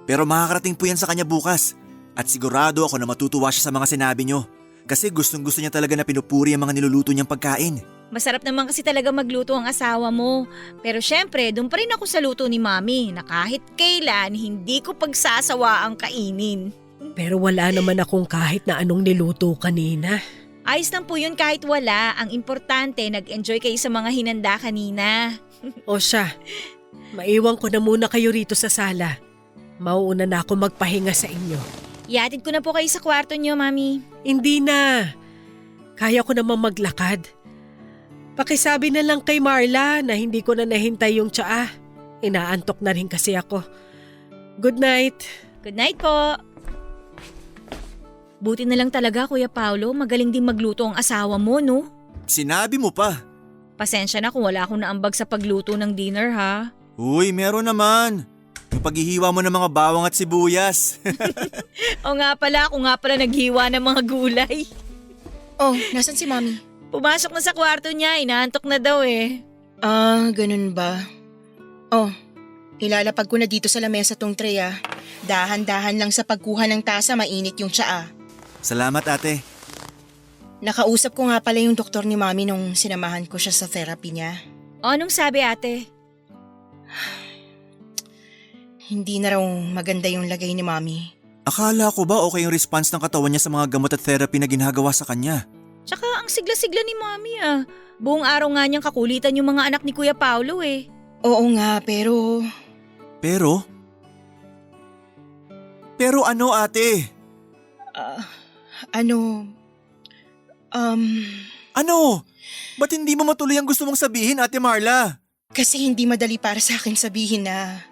Pero makakarating po yan sa kanya bukas. At sigurado ako na matutuwa siya sa mga sinabi niyo. Kasi gustong-gusto niya talaga na pinupuri ang mga niluluto niyang pagkain. Masarap naman kasi talaga magluto ang asawa mo. Pero syempre, doon pa rin ako sa luto ni Mami na kahit kailan hindi ko pagsasawa ang kainin. Pero wala naman akong kahit na anong niluto kanina. Ayos lang po yun kahit wala. Ang importante, nag-enjoy kayo sa mga hinanda kanina. O siya, maiwan ko na muna kayo rito sa sala. Mauuna na ako magpahinga sa inyo. Iatid ko na po kayo sa kwarto niyo, Mami. Hindi na. Kaya ko namang maglakad. Pakisabi na lang kay Marla na hindi ko na nahintay yung tsaa. Inaantok na rin kasi ako. Good night. Good night po. Buti na lang talaga, Kuya Paolo. Magaling din magluto ang asawa mo, no? Sinabi mo pa. Pasensya na kung wala akong naambag sa pagluto ng dinner, ha? Uy, meron naman. Yung paghihiwa mo ng mga bawang at sibuyas. O nga pala, ako nga pala naghiwa ng mga gulay. Oh, nasan si Mami? Pumasok na sa kwarto niya, inaantok na daw eh. Ah, ganun ba? Oh, ilalapag ko na dito sa lamesa tong tray ah. Dahan-dahan lang sa pagkuha ng tasa, mainit yung tsaa. Salamat ate. Nakausap ko nga pala yung doktor ni Mami nung sinamahan ko siya sa therapy niya. O anong sabi ate? Hindi na raw maganda yung lagay ni Mami. Akala ko ba okay yung response ng katawan niya sa mga gamot at therapy na ginagawa sa kanya? Tsaka ang sigla-sigla ni Mami ah. Buong araw nga niyang kakulitan yung mga anak ni Kuya Paolo eh. Oo nga, pero… Pero? Pero ano ate? Ano? Ba't hindi mo matuloy ang gusto mong sabihin, Ate Marla? Kasi hindi madali para sa akin sabihin na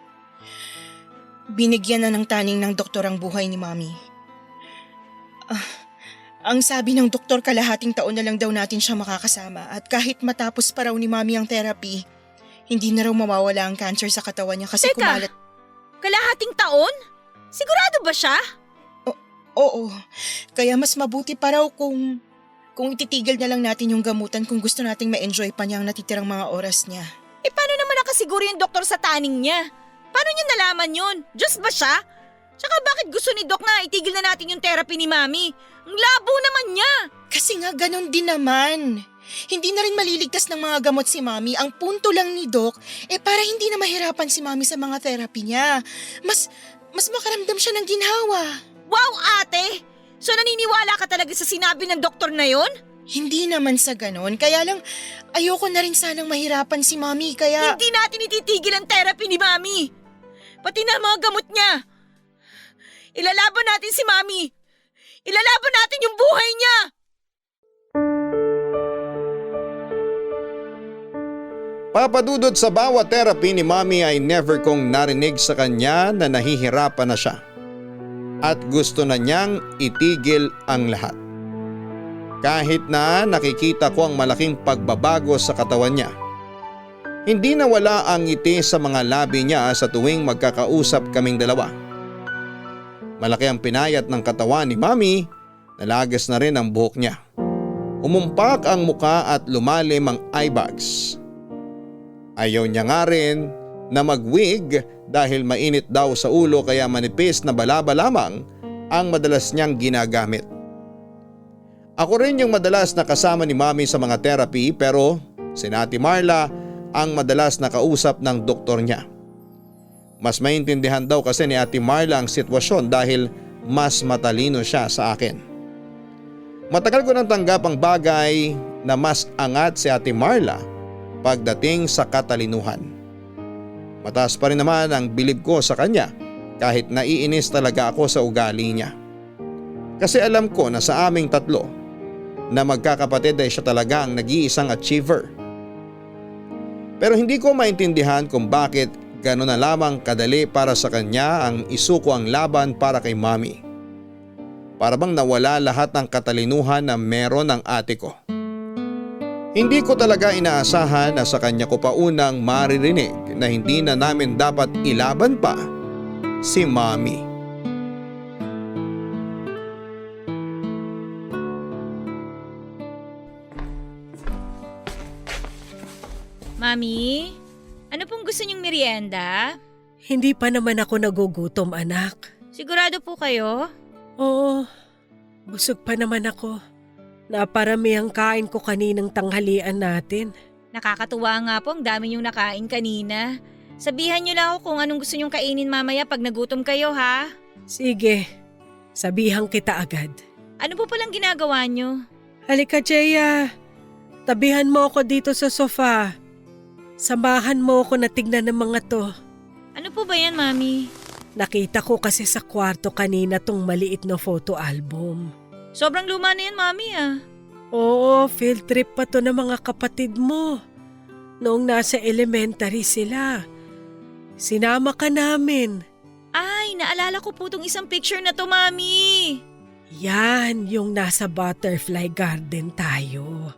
binigyan na ng taning ng doktor ang buhay ni Mami. Ang sabi ng doktor, kalahating taon na lang daw natin siya makakasama at kahit matapos pa raw ni Mami ang therapy, hindi na raw mawawala ang cancer sa katawan niya kasi Teka, kumalat. kalahating taon? Sigurado ba siya? Oo, kaya mas mabuti pa raw kung ititigil na lang natin yung gamutan kung gusto nating ma-enjoy pa niya ang natitirang mga oras niya. Eh paano naman nakasiguro yung doktor sa taning niya? Paano niya nalaman yun? Diyos ba siya? Tsaka bakit gusto ni Doc na itigil na natin yung therapy ni Mami? Ang labo naman niya! Kasi nga ganun din naman. Hindi na rin maliligtas ng mga gamot si Mami. Ang punto lang ni Doc, para hindi na mahirapan si Mami sa mga therapy niya. Mas makaramdam siya ng ginhawa. Wow, ate! So naniniwala ka talaga sa sinabi ng doktor na yon? Hindi naman sa ganon. Kaya lang, ayoko na rin sanang mahirapan si Mami. Kaya… Hindi natin ititigil ang therapy ni Mami. Pati na mga gamot niya. Ilalaban natin si Mami. Ilalaban natin yung buhay niya. Papadudod sa bawat therapy ni Mami ay never kong narinig sa kanya na nahihirapan na siya. At gusto na niyang itigil ang lahat. Kahit na nakikita ko ang malaking pagbabago sa katawan niya. Hindi nawala ang ngiti sa mga labi niya sa tuwing magkakausap kaming dalawa. Malaki ang pinayat ng katawan ni Mami, nalagas na rin ang buhok niya. Umumpak ang muka at lumalim ang eye bags. Ayaw niya nga rin na mag-wig dahil mainit daw sa ulo kaya manipis na balaba lamang ang madalas niyang ginagamit. Ako rin yung madalas na kasama ni Mami sa mga therapy pero si Ate Marla ang madalas na kausap ng doktor niya. Mas maintindihan daw kasi ni Ate Marla ang sitwasyon dahil mas matalino siya sa akin. Matagal ko nang tanggap ang bagay na mas angat si Ate Marla pagdating sa katalinuhan. Mataas pa rin naman ang bilib ko sa kanya kahit naiinis talaga ako sa ugali niya. Kasi alam ko na sa aming tatlo na magkakapatid ay siya talaga ang nag-iisang achiever. Pero hindi ko maintindihan kung bakit gano'n na lamang kadali para sa kanya ang isuko ang laban para kay Mami. Para bang nawala lahat ng katalinuhan na meron ng ate ko. Hindi ko talaga inaasahan na sa kanya ko pa unang maririnig na hindi na namin dapat ilaban pa si Mami. Mami, ano pong gusto niyong merienda? Hindi pa naman ako nagugutom, anak. Sigurado po kayo? Oo, busog pa naman ako. Naparami ang kain ko kaninang tanghalian natin. Nakakatuwa nga po, ang dami niyong nakain kanina. Sabihan niyo lang ako kung anong gusto niyong kainin mamaya pag nagutom kayo, ha? Sige, sabihan kita agad. Ano po palang ginagawa niyo? Halika, Jeya. Tabihan mo ako dito sa sofa. Samahan mo ako na tignan ng mga to. Ano po ba yan, Mami? Nakita ko kasi sa kwarto kanina tong maliit na photo album. Sobrang luma na yan, Mami, ah. Oo, field trip pa to ng mga kapatid mo. Noong nasa elementary sila. Sinama ka namin. Ay, naalala ko po tong isang picture na to, Mami. Yan, yung nasa butterfly garden tayo.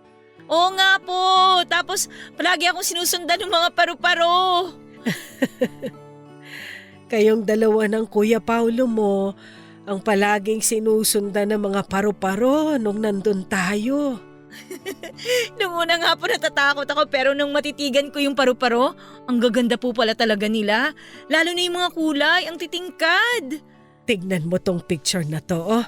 Oo nga po. Tapos, palagi akong sinusundan ng mga paru-paro. Kayong dalawa ng Kuya Paulo mo ang palaging sinusundan ng mga paru-paro nung nandun tayo. Nung una nga po natatakot ako pero nung matitigan ko yung paru-paro, ang gaganda po pala talaga nila. Lalo na yung mga kulay, ang titingkad. Tignan mo tong picture na to, oh.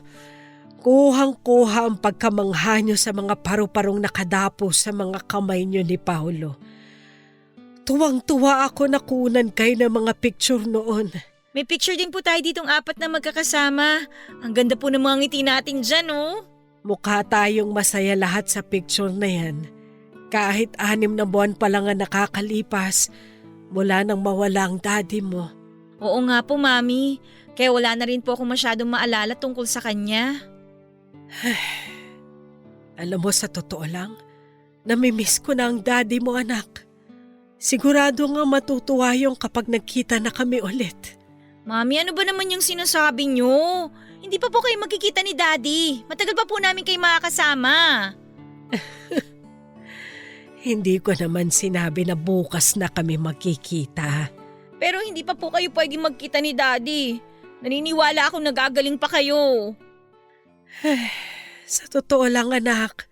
Kuhang-kuha ang pagkamangha nyo sa mga paru-parong nakadapo sa mga kamay nyo ni Paulo. Tuwang-tuwa ako na kunan kayo ng mga picture noon. May picture din po tayo ditong 4 na magkakasama. Ang ganda po ng mga ngiti natin dyan, oh. Mukha tayong masaya lahat sa picture na yan. Kahit 6 na buwan pa lang ang nakakalipas, mula nang mawala ang daddy mo. Oo nga po, Mami. Kaya wala na rin po akong masyadong maalala tungkol sa kanya. Alam mo, sa totoo lang, namimiss ko na ang daddy mo, anak. Sigurado nga matutuwa yung kapag nagkita na kami ulit. Mami, ano ba naman yung sinasabi niyo? Hindi pa po kayo magkikita ni Daddy. Matagal pa po namin kayo makakasama. Hindi ko naman sinabi na bukas na kami magkikita. Pero hindi pa po kayo pwedeng magkita ni Daddy. Naniniwala akong nagagaling pa kayo. Sa totoo lang, anak,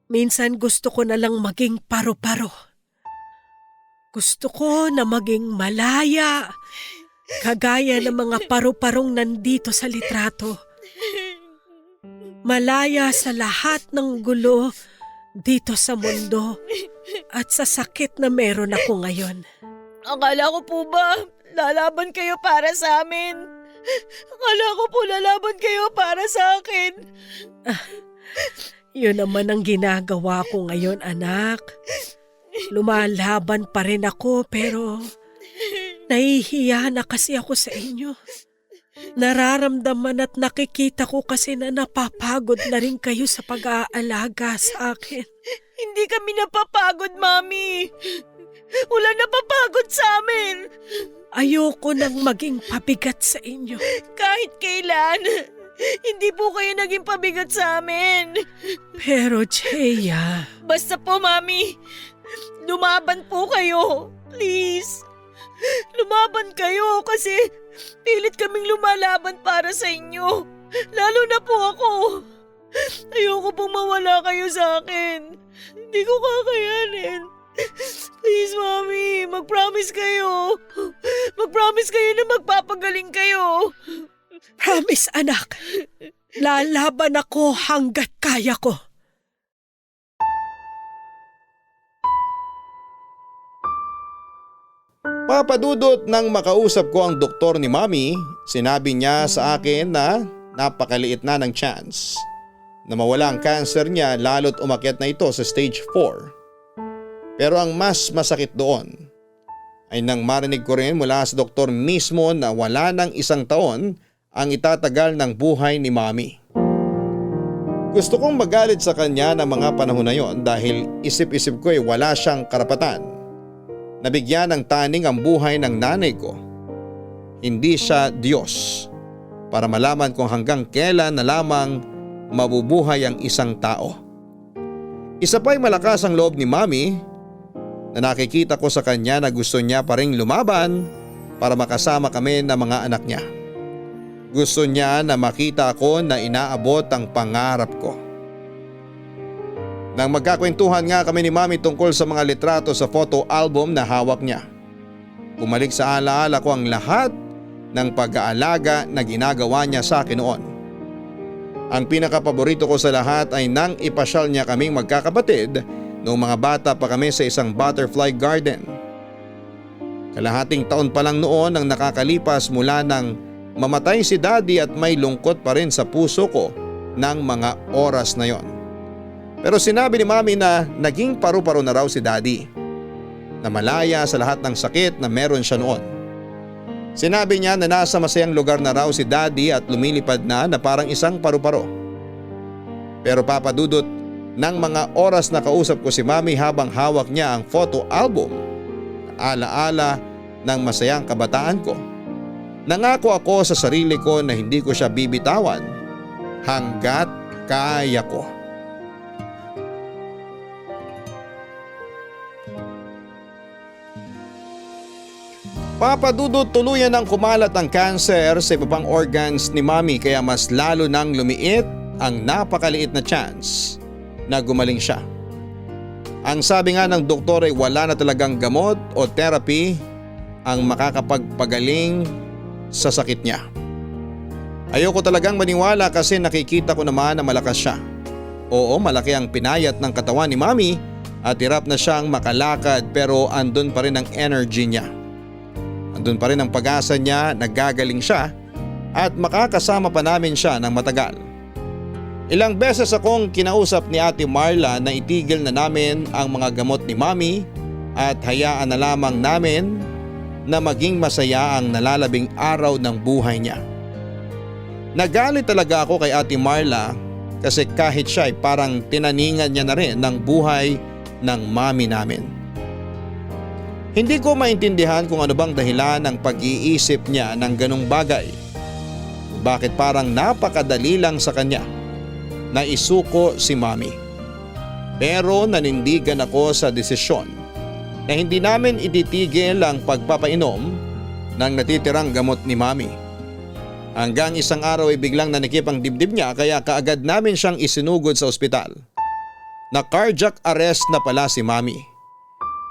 minsan gusto ko na lang maging paru-paro. Gusto ko na maging malaya, kagaya ng mga paru-parong nandito sa litrato. Malaya sa lahat ng gulo dito sa mundo at sa sakit na meron ako ngayon. Akala ko po ba lalaban kayo para sa amin? Akala ko po lalaban kayo para sa akin. Yun naman ang ginagawa ko ngayon, anak. Lumalaban pa rin ako pero nahihiya na kasi ako sa inyo. Nararamdaman at nakikita ko kasi na napapagod na rin kayo sa pag-aalaga sa akin. Hindi kami napapagod, Mami. Wala napapagod sa amin. Ayoko nang maging pabigat sa inyo. Kahit kailan, hindi po kayo naging pabigat sa amin. Pero Jeya, Basta po, Mami, lumaban po kayo. Please. Lumaban kayo kasi pilit kaming lumalaban para sa inyo. Lalo na po ako. Ayoko pong mawala kayo sa akin. Hindi ko kakayanin. Please, Mami, mag-promise kayo. Mag-promise kayo na magpapagaling kayo. promise anak, lalaban ako hanggat kaya ko. Papa Dudut, nang makausap ko ang doktor ni Mami, sinabi niya sa akin na napakaliit na ng chance na mawala ang cancer niya lalo't umakyat na ito sa stage 4. Pero ang mas masakit doon ay nang marinig ko rin mula sa doktor mismo na wala ng 1 taon ang itatagal ng buhay ni Mami. Gusto kong magalit sa kanya ng mga panahon na yon dahil isip-isip ko ay wala siyang karapatan. Nabigyan ng taning ang buhay ng nanay ko. Hindi siya Diyos para malaman kung hanggang kailan na lamang mabubuhay ang isang tao. Isa pa'y malakas ang loob ni Mami na nakikita ko sa kanya na gusto niya pa ring lumaban para makasama kami ng mga anak niya. Gusto niya na makita ako na inaabot ang pangarap ko. Nang magkakwentuhan nga kami ni Mami tungkol sa mga litrato sa photo album na hawak niya, bumalik sa alaala ko ang lahat ng pag-aalaga na ginagawa niya sa akin noon. Ang pinakapaborito ko sa lahat ay nang ipasyal niya kaming magkakapatid noong mga bata pa kami sa isang butterfly garden. Kalahating taon pa lang noon ang nakakalipas mula nang mamatay si Daddy at may lungkot pa rin sa puso ko ng mga oras na yon. Pero sinabi ni Mami na naging paru-paro na raw si Daddy, na malaya sa lahat ng sakit na meron siya noon. Sinabi niya na nasa masayang lugar na raw si Daddy at lumilipad na parang isang paru-paro. Pero Papa Dudut, nang mga oras na kausap ko si Mami habang hawak niya ang photo album, alaala ng masayang kabataan ko, nangako ako sa sarili ko na hindi ko siya bibitawan hanggat kaya ko. Papa Dudut, tuluyan ng kumalat ang cancer sa iba pang organs ni Mami kaya mas lalo nang lumiit ang napakaliit na chance na gumaling siya. Ang sabi nga ng doktor ay wala na talagang gamot o therapy ang makakapagpagaling sa sakit niya. Ayoko talagang maniwala kasi nakikita ko naman na malakas siya. Oo, malaki ang pinayat ng katawan ni Mami at hirap na siyang makalakad pero andun pa rin ang energy niya. Andun pa rin ang pag-asa niya na gagaling siya at makakasama pa namin siya ng matagal. Ilang beses akong kinausap ni Ate Marla na itigil na namin ang mga gamot ni Mami at hayaan na lamang namin na maging masaya ang nalalabing araw ng buhay niya. Nagalit talaga ako kay Ate Marla kasi kahit siya ay parang tinaningan niya na rin ng buhay ng mami namin. Hindi ko maintindihan kung ano bang dahilan ng pag-iisip niya ng ganong bagay. Bakit parang napakadali lang sa kanya na isuko si Mami. Pero nanindigan ako sa desisyon na hindi namin ititigil ang pagpapainom ng natitirang gamot ni Mami. Hanggang isang araw ay biglang nanikip ang dibdib niya kaya kaagad namin siyang isinugod sa ospital. Na cardiac arrest na pala si Mami.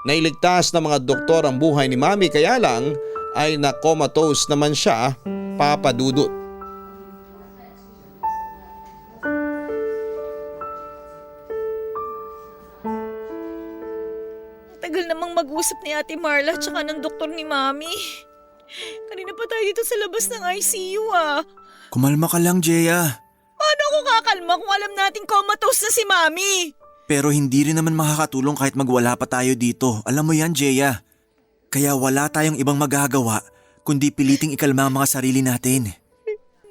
Nailigtas ng mga doktor ang buhay ni Mami kaya lang ay na-comatose naman siya, Papa Dudut. Tagal namang mag-usap ni Ate Marla tsaka ng doktor ni Mami. Kanina pa tayo dito sa labas ng ICU Kumalma ka lang, Jeya. Paano ako kakalma kung alam nating comatose na si Mami? Pero hindi rin naman makakatulong kahit magwala pa tayo dito. Alam mo yan, Jeya. Kaya wala tayong ibang magagawa kundi piliting ikalma ang mga sarili natin.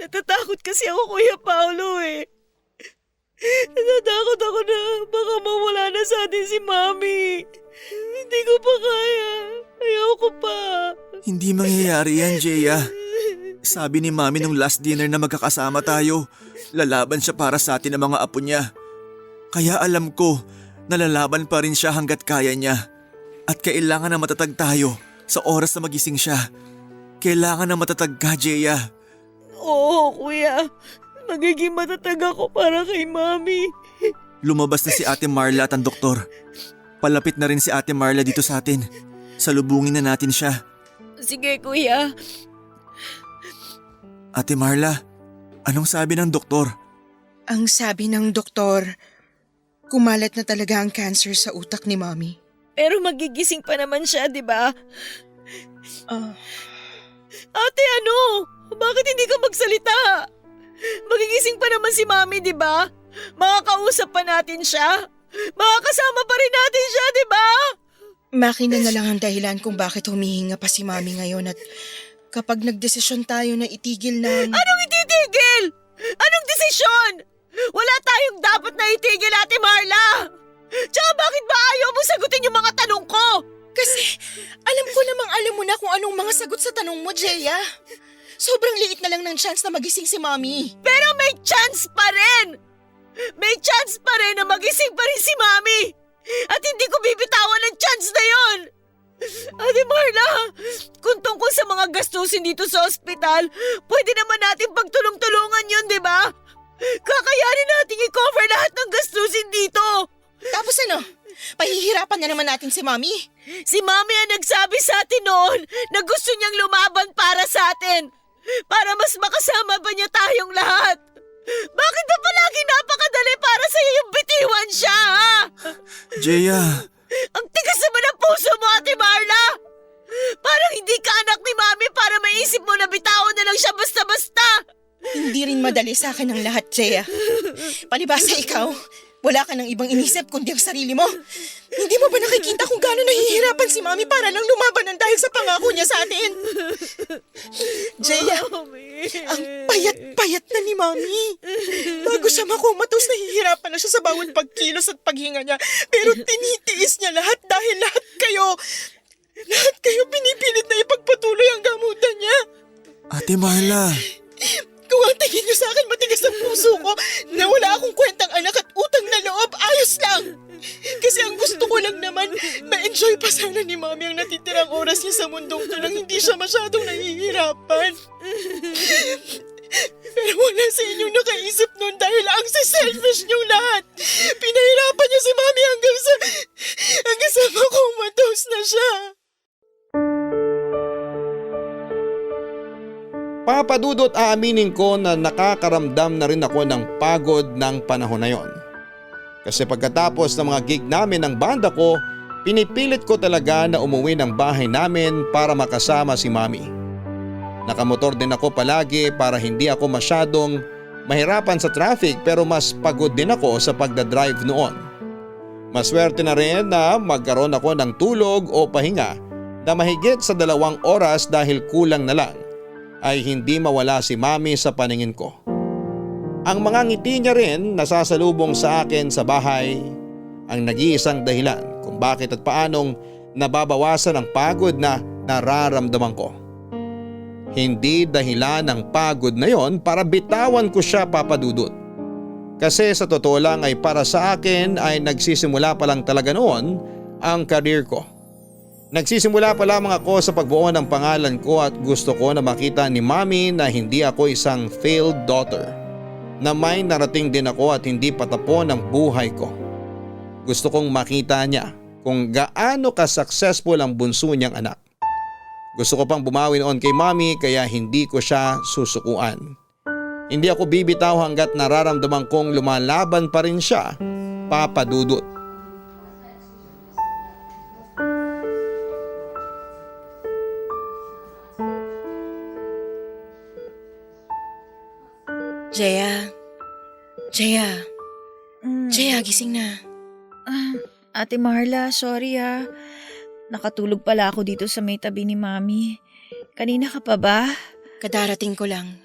Natatakot kasi ako, Kuya Paolo Natatakot ako na baka mawala na sa atin si Mami. Hindi ko pa kaya. Ayoko pa. Hindi mangyayari yan, Jeya. Sabi ni Mami nung last dinner na magkakasama tayo, lalaban siya para sa atin ang mga apo niya. Kaya alam ko na lalaban pa rin siya hanggat kaya niya. At kailangan na matatag tayo sa oras na magising siya. Kailangan na matatag ka, Jeya. Oo, Kuya. Magiging matatag ako para kay Mami. Lumabas na si Ate Marla at ang doktor. Palapit na rin si Ate Marla dito sa atin. Salubungin na natin siya. Sige, Kuya. Ate Marla, anong sabi ng doktor? Ang sabi ng doktor, kumalat na talaga ang cancer sa utak ni Mami. Pero magigising pa naman siya, di ba? Ah, Ate, ano? Bakit hindi ka magsalita? Magigising pa naman si Mami, di ba? Makakausap pa natin siya. Makakasama pa rin natin siya, di ba? makina na lang ang dahilan kung bakit humihinga pa si Mami ngayon at kapag nagdesisyon tayo na itigil ng... Anong ititigil? Anong desisyon? Wala tayong dapat na itigil, Ate Marla. Tsaka bakit ba ayaw mo sagutin yung mga tanong ko? Kasi alam ko namang alam mo na kung anong mga sagot sa tanong mo, Jeya. Sobrang liit na lang ng chance na magising si Mami. Pero may chance pa rin! May chance pa rin na magising pa rin si Mami! At hindi ko bibitawan ng chance na yon! Ate Marla, kung tungkol sa mga gastusin dito sa ospital, pwede naman natin pagtulong-tulungan yun, di ba? Kakayanin natin i-cover lahat ng gastusin dito! Tapos ano? Pahihirapan na naman natin si Mami. Si Mami ang nagsabi sa atin noon na gusto niyang lumaban para sa atin. Para mas makasama pa niya tayong lahat. Bakit ba palagi napakadali para sa yung bitiwan siya, ha? Jeya, Ang tigas naman ang puso mo, Ate Marla! Parang hindi ka anak ni Mami para maisip mo na bitawan na lang siya basta-basta! Hindi rin madali sa akin ang lahat, Jeya. Palibasa ikaw, wala ka ng ibang inisip kundi ang sarili mo. Hindi mo ba nakikita kung gaano nahihirapan si Mami para lang lumaban ng dahil sa pangako niya sa atin? Jeya, ang payat-payat na ni Mami. Bago siya makumatos, nahihirapan na siya sa bawat pagkilos at paghinga niya. Pero tinitiis niya lahat dahil lahat kayo pinipilit na ipagpatuloy ang gamutan niya. Ate Marla, Kung ang tingin niyo sa akin matigas ang puso ko na wala akong kwentang anak at utang na loob, ayos lang. Kasi ang gusto ko lang naman, ma-enjoy pa sana ni Mami ang natitirang oras niya sa mundong to nang hindi siya masyadong nahihirapan. Pero wala sa inyong nakaisip nun dahil ang selfish niyong lahat. Pinahirapan niyo si Mami hanggang sa makumatos na siya. Papadudot, aaminin ko na nakakaramdam na rin ako ng pagod ng panahon na yon. Kasi pagkatapos ng mga gig namin ng banda ko, pinipilit ko talaga na umuwi ng bahay namin para makasama si Mami. Nakamotor din ako palagi para hindi ako masyadong mahirapan sa traffic, pero mas pagod din ako sa pagdadrive noon. Maswerte na rin na magkaroon ako ng tulog o pahinga na mahigit sa 2 oras dahil kulang na lang ay hindi mawala si Mami sa paningin ko. Ang mga ngiti niya rin nasasalubong sa akin sa bahay ang nag-iisang dahilan kung bakit at paanong nababawasan ang pagod na nararamdaman ko. Hindi dahilan ng pagod na yon para bitawan ko siya, Papadudot. Kasi sa totoo lang ay para sa akin ay nagsisimula pa lang talaga noon ang career ko. Nagsisimula pa lamang ako sa pagbuo ng pangalan ko at gusto ko na makita ni Mami na hindi ako isang failed daughter, na may narating din ako at hindi patapon ang buhay ko. Gusto kong makita niya kung gaano ka-successful ang bunso niyang anak. Gusto ko pang bumawi noon kay Mami kaya hindi ko siya susukuan. Hindi ako bibitaw hanggat nararamdaman kong lumalaban pa rin siya, Papadudot. Jeya, gising na. Ate Marla, sorry ah. Nakatulog pala ako dito sa may tabi ni Mami. Kanina ka pa ba? Kadarating ko lang.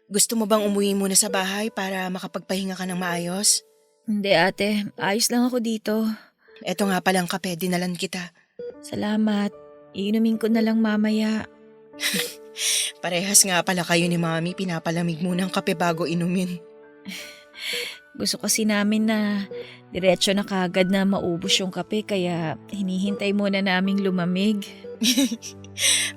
Gusto mo bang umuwi muna sa bahay para makapagpahinga ka ng maayos? Hindi ate, ayos lang ako dito. Eto nga palang kape, dinalan kita. Salamat. Iinumin ko na lang mamaya. Parehas nga pala kayo ni Mami, pinapalamig muna ang kape bago inumin. Gusto kasi namin na diretso na kagad na maubos yung kape kaya hinihintay muna naming lumamig.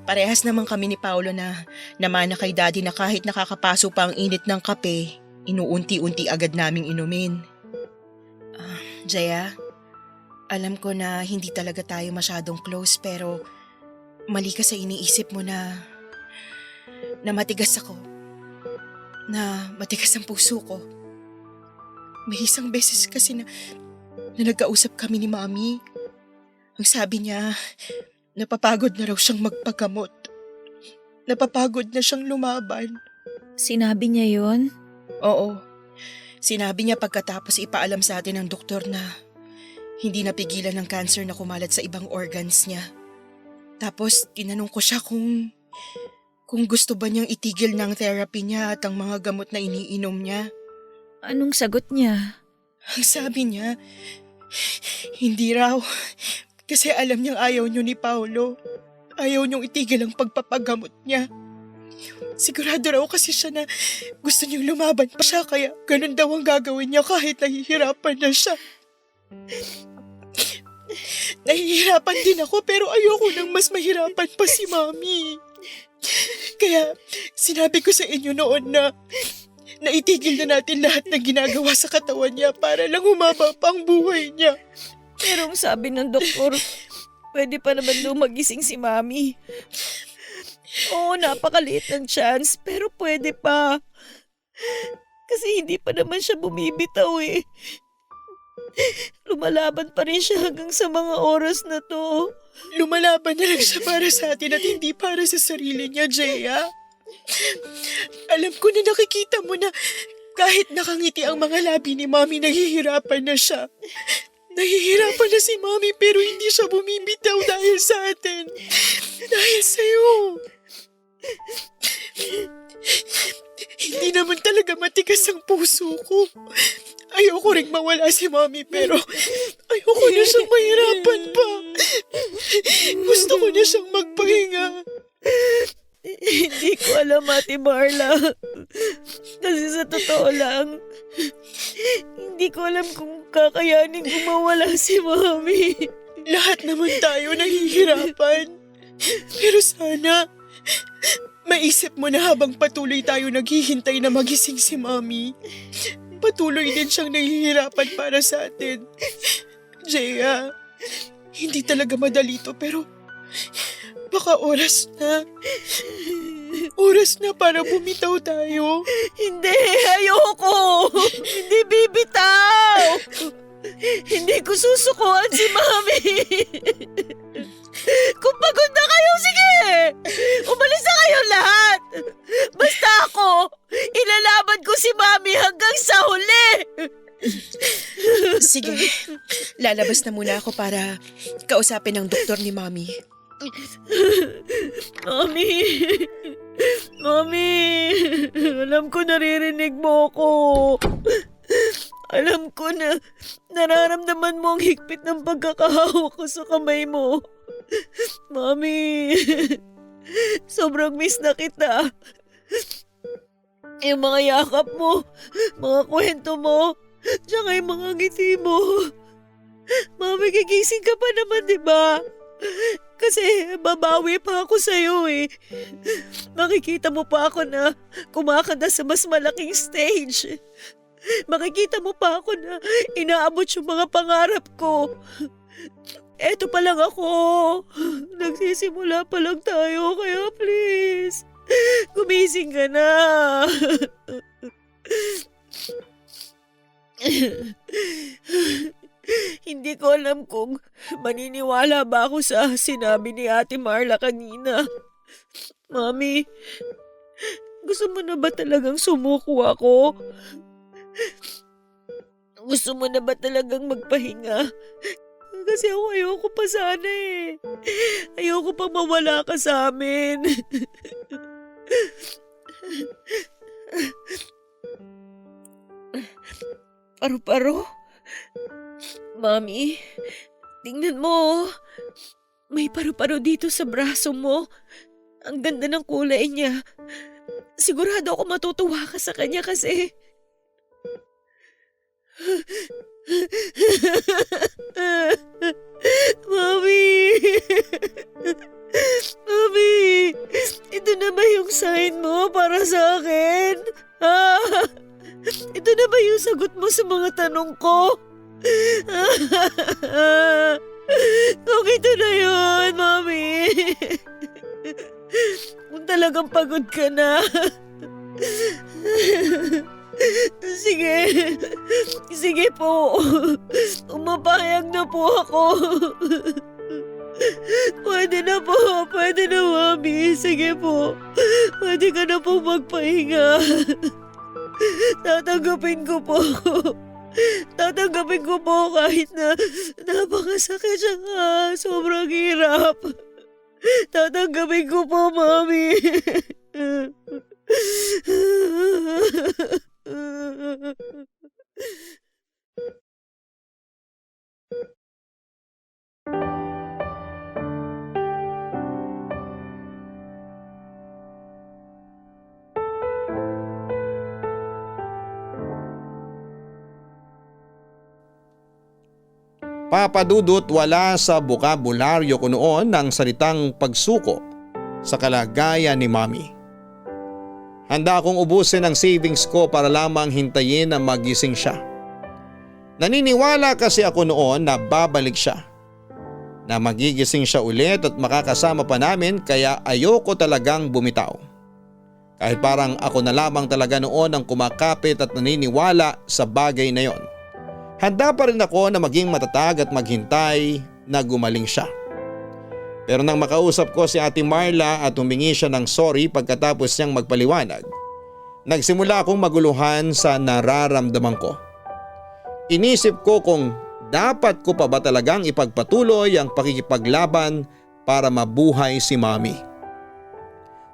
Parehas naman kami ni Paolo na namana kay Daddy na kahit nakakapaso pa ang init ng kape, inuunti-unti agad naming inumin. Jaya, alam ko na hindi talaga tayo masyadong close pero mali ka sa iniisip mo na matigas ako. Na matigas ang puso ko. May isang beses kasi na nagkausap kami ni Mami. Ang sabi niya, Napapagod na raw siyang magpagamot. Napapagod na siyang lumaban. Sinabi niya yon? Oo. Sinabi niya pagkatapos ipaalam sa atin ng doktor na hindi napigilan ng cancer na kumalat sa ibang organs niya. Tapos tinanong ko siya kung gusto ba niyang itigil ng therapy niya at ang mga gamot na iniinom niya. Anong sagot niya? Ang sabi niya, hindi raw. Kasi alam niyang ayaw niyo ni Paolo. Ayaw niyong itigil ang pagpapagamot niya. Sigurado raw kasi siya na gusto niyang lumaban pa siya kaya ganun daw ang gagawin niya kahit nahihirapan na siya. Nahihirapan din ako pero ayoko nang mas mahirapan pa si Mami. Kaya sinabi ko sa inyo noon na itigil na natin lahat ng ginagawa sa katawan niya para lang humaba pa ang buhay niya. Pero ang sabi ng doktor, pwede pa naman daw magising si Mami. Oo, napakaliit ng chance, pero pwede pa. Kasi hindi pa naman siya bumibitaw eh. Lumalaban pa rin siya hanggang sa mga oras na to. Lumalaban na lang siya para sa atin at hindi para sa sarili niya, Jaya. Alam ko na nakikita mo na kahit nakangiti ang mga labi ni Mami, nahihirapan na siya. Nahihirapan na si Mami pero hindi siya bumibitaw dahil sa atin. Dahil sa'yo. Hindi naman talaga matigas ang puso ko. Ayoko ring mawala si Mami pero ayoko na siyang mahirapan pa. Gusto ko na siyang magpahinga. Hindi ko alam, Ate Marla. Kasi sa totoo lang, hindi ko alam kung kakayanin kung mawala si Mami. Lahat naman tayo nahihirapan. Pero sana, maisip mo na habang patuloy tayo naghihintay na magising si Mami, patuloy din siyang nahihirapan para sa atin. Jaya, hindi talaga madali to pero baka oras na. Oras na para bumitaw tayo. Hindi, ayoko. Hindi bibitaw. Hindi ko susukuan si Mami. Kung pagod na kayo, sige. Umalis na kayo lahat. Basta ako, ilalaban ko si Mami hanggang sa huli. Sige, lalabas na muna ako para kausapin ng doktor ni Mami. Mami! Mami! Alam ko naririnig mo ako. Alam ko na nararamdaman mo ang higpit ng pagkakahawak ko sa kamay mo. Mami! Sobrang miss na kita. Yung mga yakap mo, mga kwento mo, tsaka yung mga ngiti mo. Mami, gigising ka pa naman, di ba? Kasi babawi pa ako sa'yo eh. Makikita mo pa ako na kumakanta sa mas malaking stage. Makikita mo pa ako na inaabot yung mga pangarap ko. Eto pa lang ako. Nagsisimula pa lang tayo, kaya please, gumising ka na. Hindi ko alam kung maniniwala ba ako sa sinabi ni Ate Marla kanina. Mami, gusto mo na ba talagang sumuko ako? Gusto mo na ba talagang magpahinga? Kasi ako ayoko pa sana eh. Ayoko pa mawala ka sa amin. Paru-paro? Mami, tingnan mo. May paru-paro dito sa braso mo. Ang ganda ng kulay niya. Sigurado ako matutuwa ka sa kanya kasi... Mami! Mami! Ito na ba yung sign mo para sa akin? Ha? Ito na ba yung sagot mo sa mga tanong ko? Kung ito na yun, Mami. Kung talagang pagod ka na. Sige. Sige po. Umapayag na po ako. Pwede na po, pwede na Mami. Sige po, pwede ka na po magpahinga. Tatanggapin ko po. Tatanggapin ko po kahit na napakasakit siya sobrang hirap. Tatanggapin ko po, Mami. Papa Dudut, wala sa bokabularyo ko noon ang salitang pagsuko sa kalagayan ni Mami. Handa akong ubusin ang savings ko para lamang hintayin na magising siya. Naniniwala kasi ako noon na babalik siya, na magigising siya ulit at makakasama pa namin, kaya ayoko talagang bumitaw. Kahit parang ako na lamang talaga noon ang kumakapit at naniniwala sa bagay na yon. Handa pa rin ako na maging matatag at maghintay na gumaling siya. Pero nang makausap ko si Ate Marla at humingi siya ng sorry pagkatapos niyang magpaliwanag, nagsimula akong maguluhan sa nararamdaman ko. Inisip ko kung dapat ko pa ba talagang ipagpatuloy ang pakikipaglaban para mabuhay si Mami.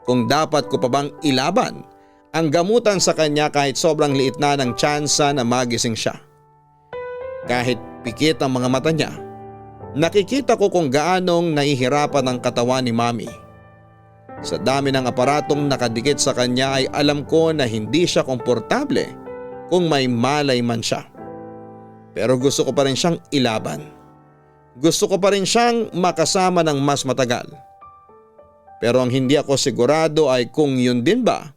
Kung dapat ko pa bang ilaban ang gamutan sa kanya kahit sobrang liit na ng tsansa na magising siya. Kahit pikit ang mga mata niya, nakikita ko kung gaanong nahihirapan ang katawan ni Mami. Sa dami ng aparatong nakadikit sa kanya ay alam ko na hindi siya komportable kung may malay man siya. Pero gusto ko pa rin siyang ilaban. Gusto ko pa rin siyang makasama ng mas matagal. Pero ang hindi ako sigurado ay kung yun din ba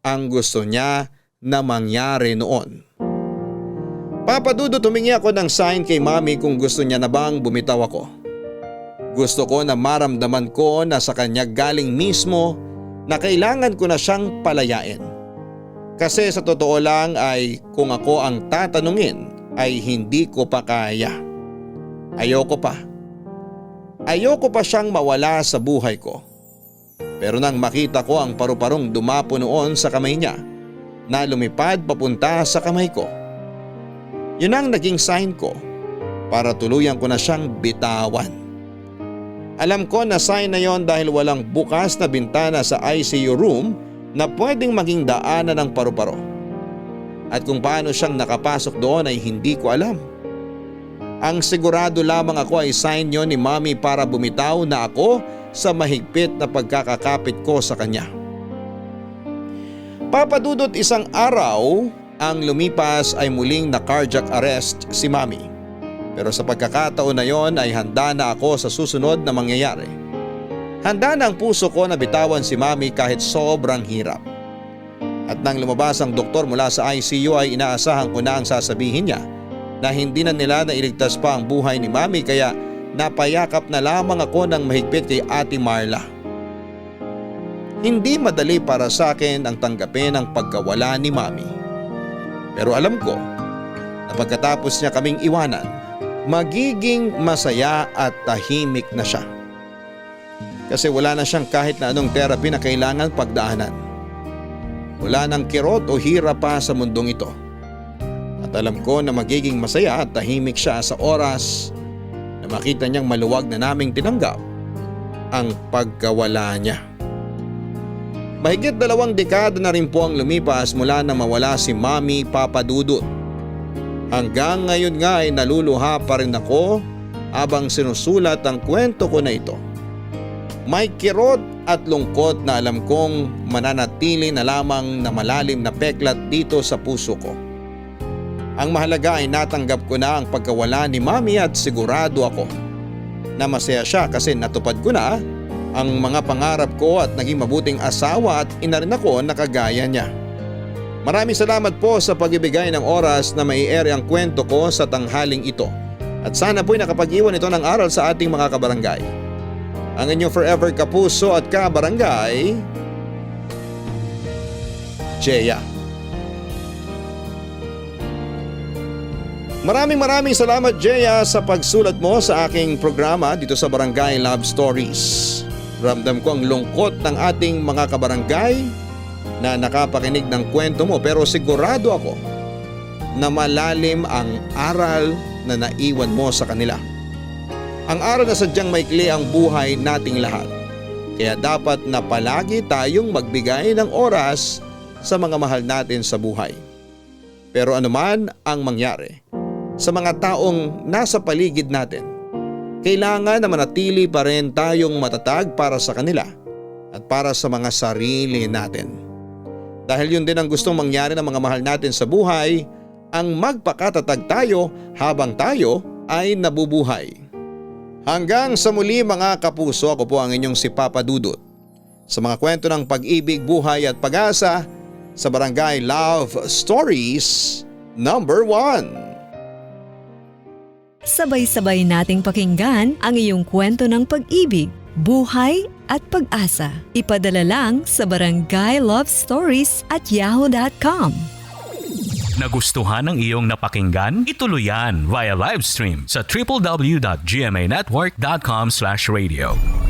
ang gusto niya na mangyari noon. Papa Dudut, humingi ako ng sign kay Mami kung gusto niya na bang bumitaw ako. Gusto ko na maramdaman ko na sa kanya galing mismo na kailangan ko na siyang palayain. Kasi sa totoo lang ay kung ako ang tatanungin ay hindi ko pa kaya. Ayoko pa. Ayoko pa siyang mawala sa buhay ko. Pero nang makita ko ang paru-parong dumapo noon sa kamay niya na lumipad papunta sa kamay ko, yun ang naging sign ko para tuluyan ko na siyang bitawan. Alam ko na sign na yon dahil walang bukas na bintana sa ICU room na pwedeng maging daanan ng paru-paro. At kung paano siyang nakapasok doon ay hindi ko alam. Ang sigurado lamang ako ay sign yon ni Mami para bumitaw na ako sa mahigpit na pagkakakapit ko sa kanya. Papa Dudut, isang araw ang lumipas ay muling na cardiac arrest si Mami. Pero sa pagkakataon na yon ay handa na ako sa susunod na mangyayari. Handa na ang puso ko na bitawan si Mami kahit sobrang hirap. At nang lumabas ang doktor mula sa ICU ay inaasahan ko na ang sasabihin niya na hindi na nila nailigtas pa ang buhay ni Mami, kaya napayakap na lamang ako ng mahigpit kay Ate Marla. Hindi madali para sa akin ang tanggapin ang pagkawala ni Mami. Pero alam ko na pagkatapos niya kaming iwanan, magiging masaya at tahimik na siya. Kasi wala na siyang kahit na anong therapy na kailangan pagdaanan. Wala nang kirot o hirap pa sa mundong ito. At alam ko na magiging masaya at tahimik siya sa oras na makita niyang maluwag na naming tinanggap ang pagkawala niya. Mahigit 2 dekada na rin po ang lumipas mula na mawala si Mami, Papa Dudut. Hanggang ngayon nga ay naluluha pa rin ako habang sinusulat ang kwento ko na ito. May kirot at lungkot na alam kong mananatili na lamang na malalim na peklat dito sa puso ko. Ang mahalaga ay natanggap ko na ang pagkawala ni Mami at sigurado ako na masaya siya kasi natupad ko na ang mga pangarap ko at naging mabuting asawa at ina rin ako na kagaya niya. Maraming salamat po sa pag-ibigay ng oras na mai-air ang kwento ko sa tanghaling ito. At sana po'y nakapag-iwan ito ng aral sa ating mga kabarangay. Ang inyong forever kapuso at kabarangay, Jeya. Maraming salamat Jeya sa pagsulat mo sa aking programa dito sa Barangay Love Stories. Ramdam ko ang lungkot ng ating mga kabarangay na nakapakinig ng kwento mo, pero sigurado ako na malalim ang aral na naiwan mo sa kanila. Ang aral na sadyang maikli ang buhay nating lahat. Kaya dapat na palagi tayong magbigay ng oras sa mga mahal natin sa buhay. Pero anuman ang mangyari sa mga taong nasa paligid natin, kailangan na manatili pa rin tayong matatag para sa kanila at para sa mga sarili natin. Dahil yun din ang gustong mangyari ng mga mahal natin sa buhay, ang magpakatatag tayo habang tayo ay nabubuhay. Hanggang sa muli mga kapuso, ako po ang inyong si Papa Dudut sa mga kwento ng pag-ibig, buhay at pag-asa sa Barangay Love Stories number 1. Sabay-sabay nating pakinggan ang iyong kwento ng pag-ibig, buhay at pag-asa. Ipadala lang sa barangaylovestories@yahoo.com. Nagustuhan ng iyong napakinggan? Ituloy yan via live stream sa www.gmanetwork.com/radio.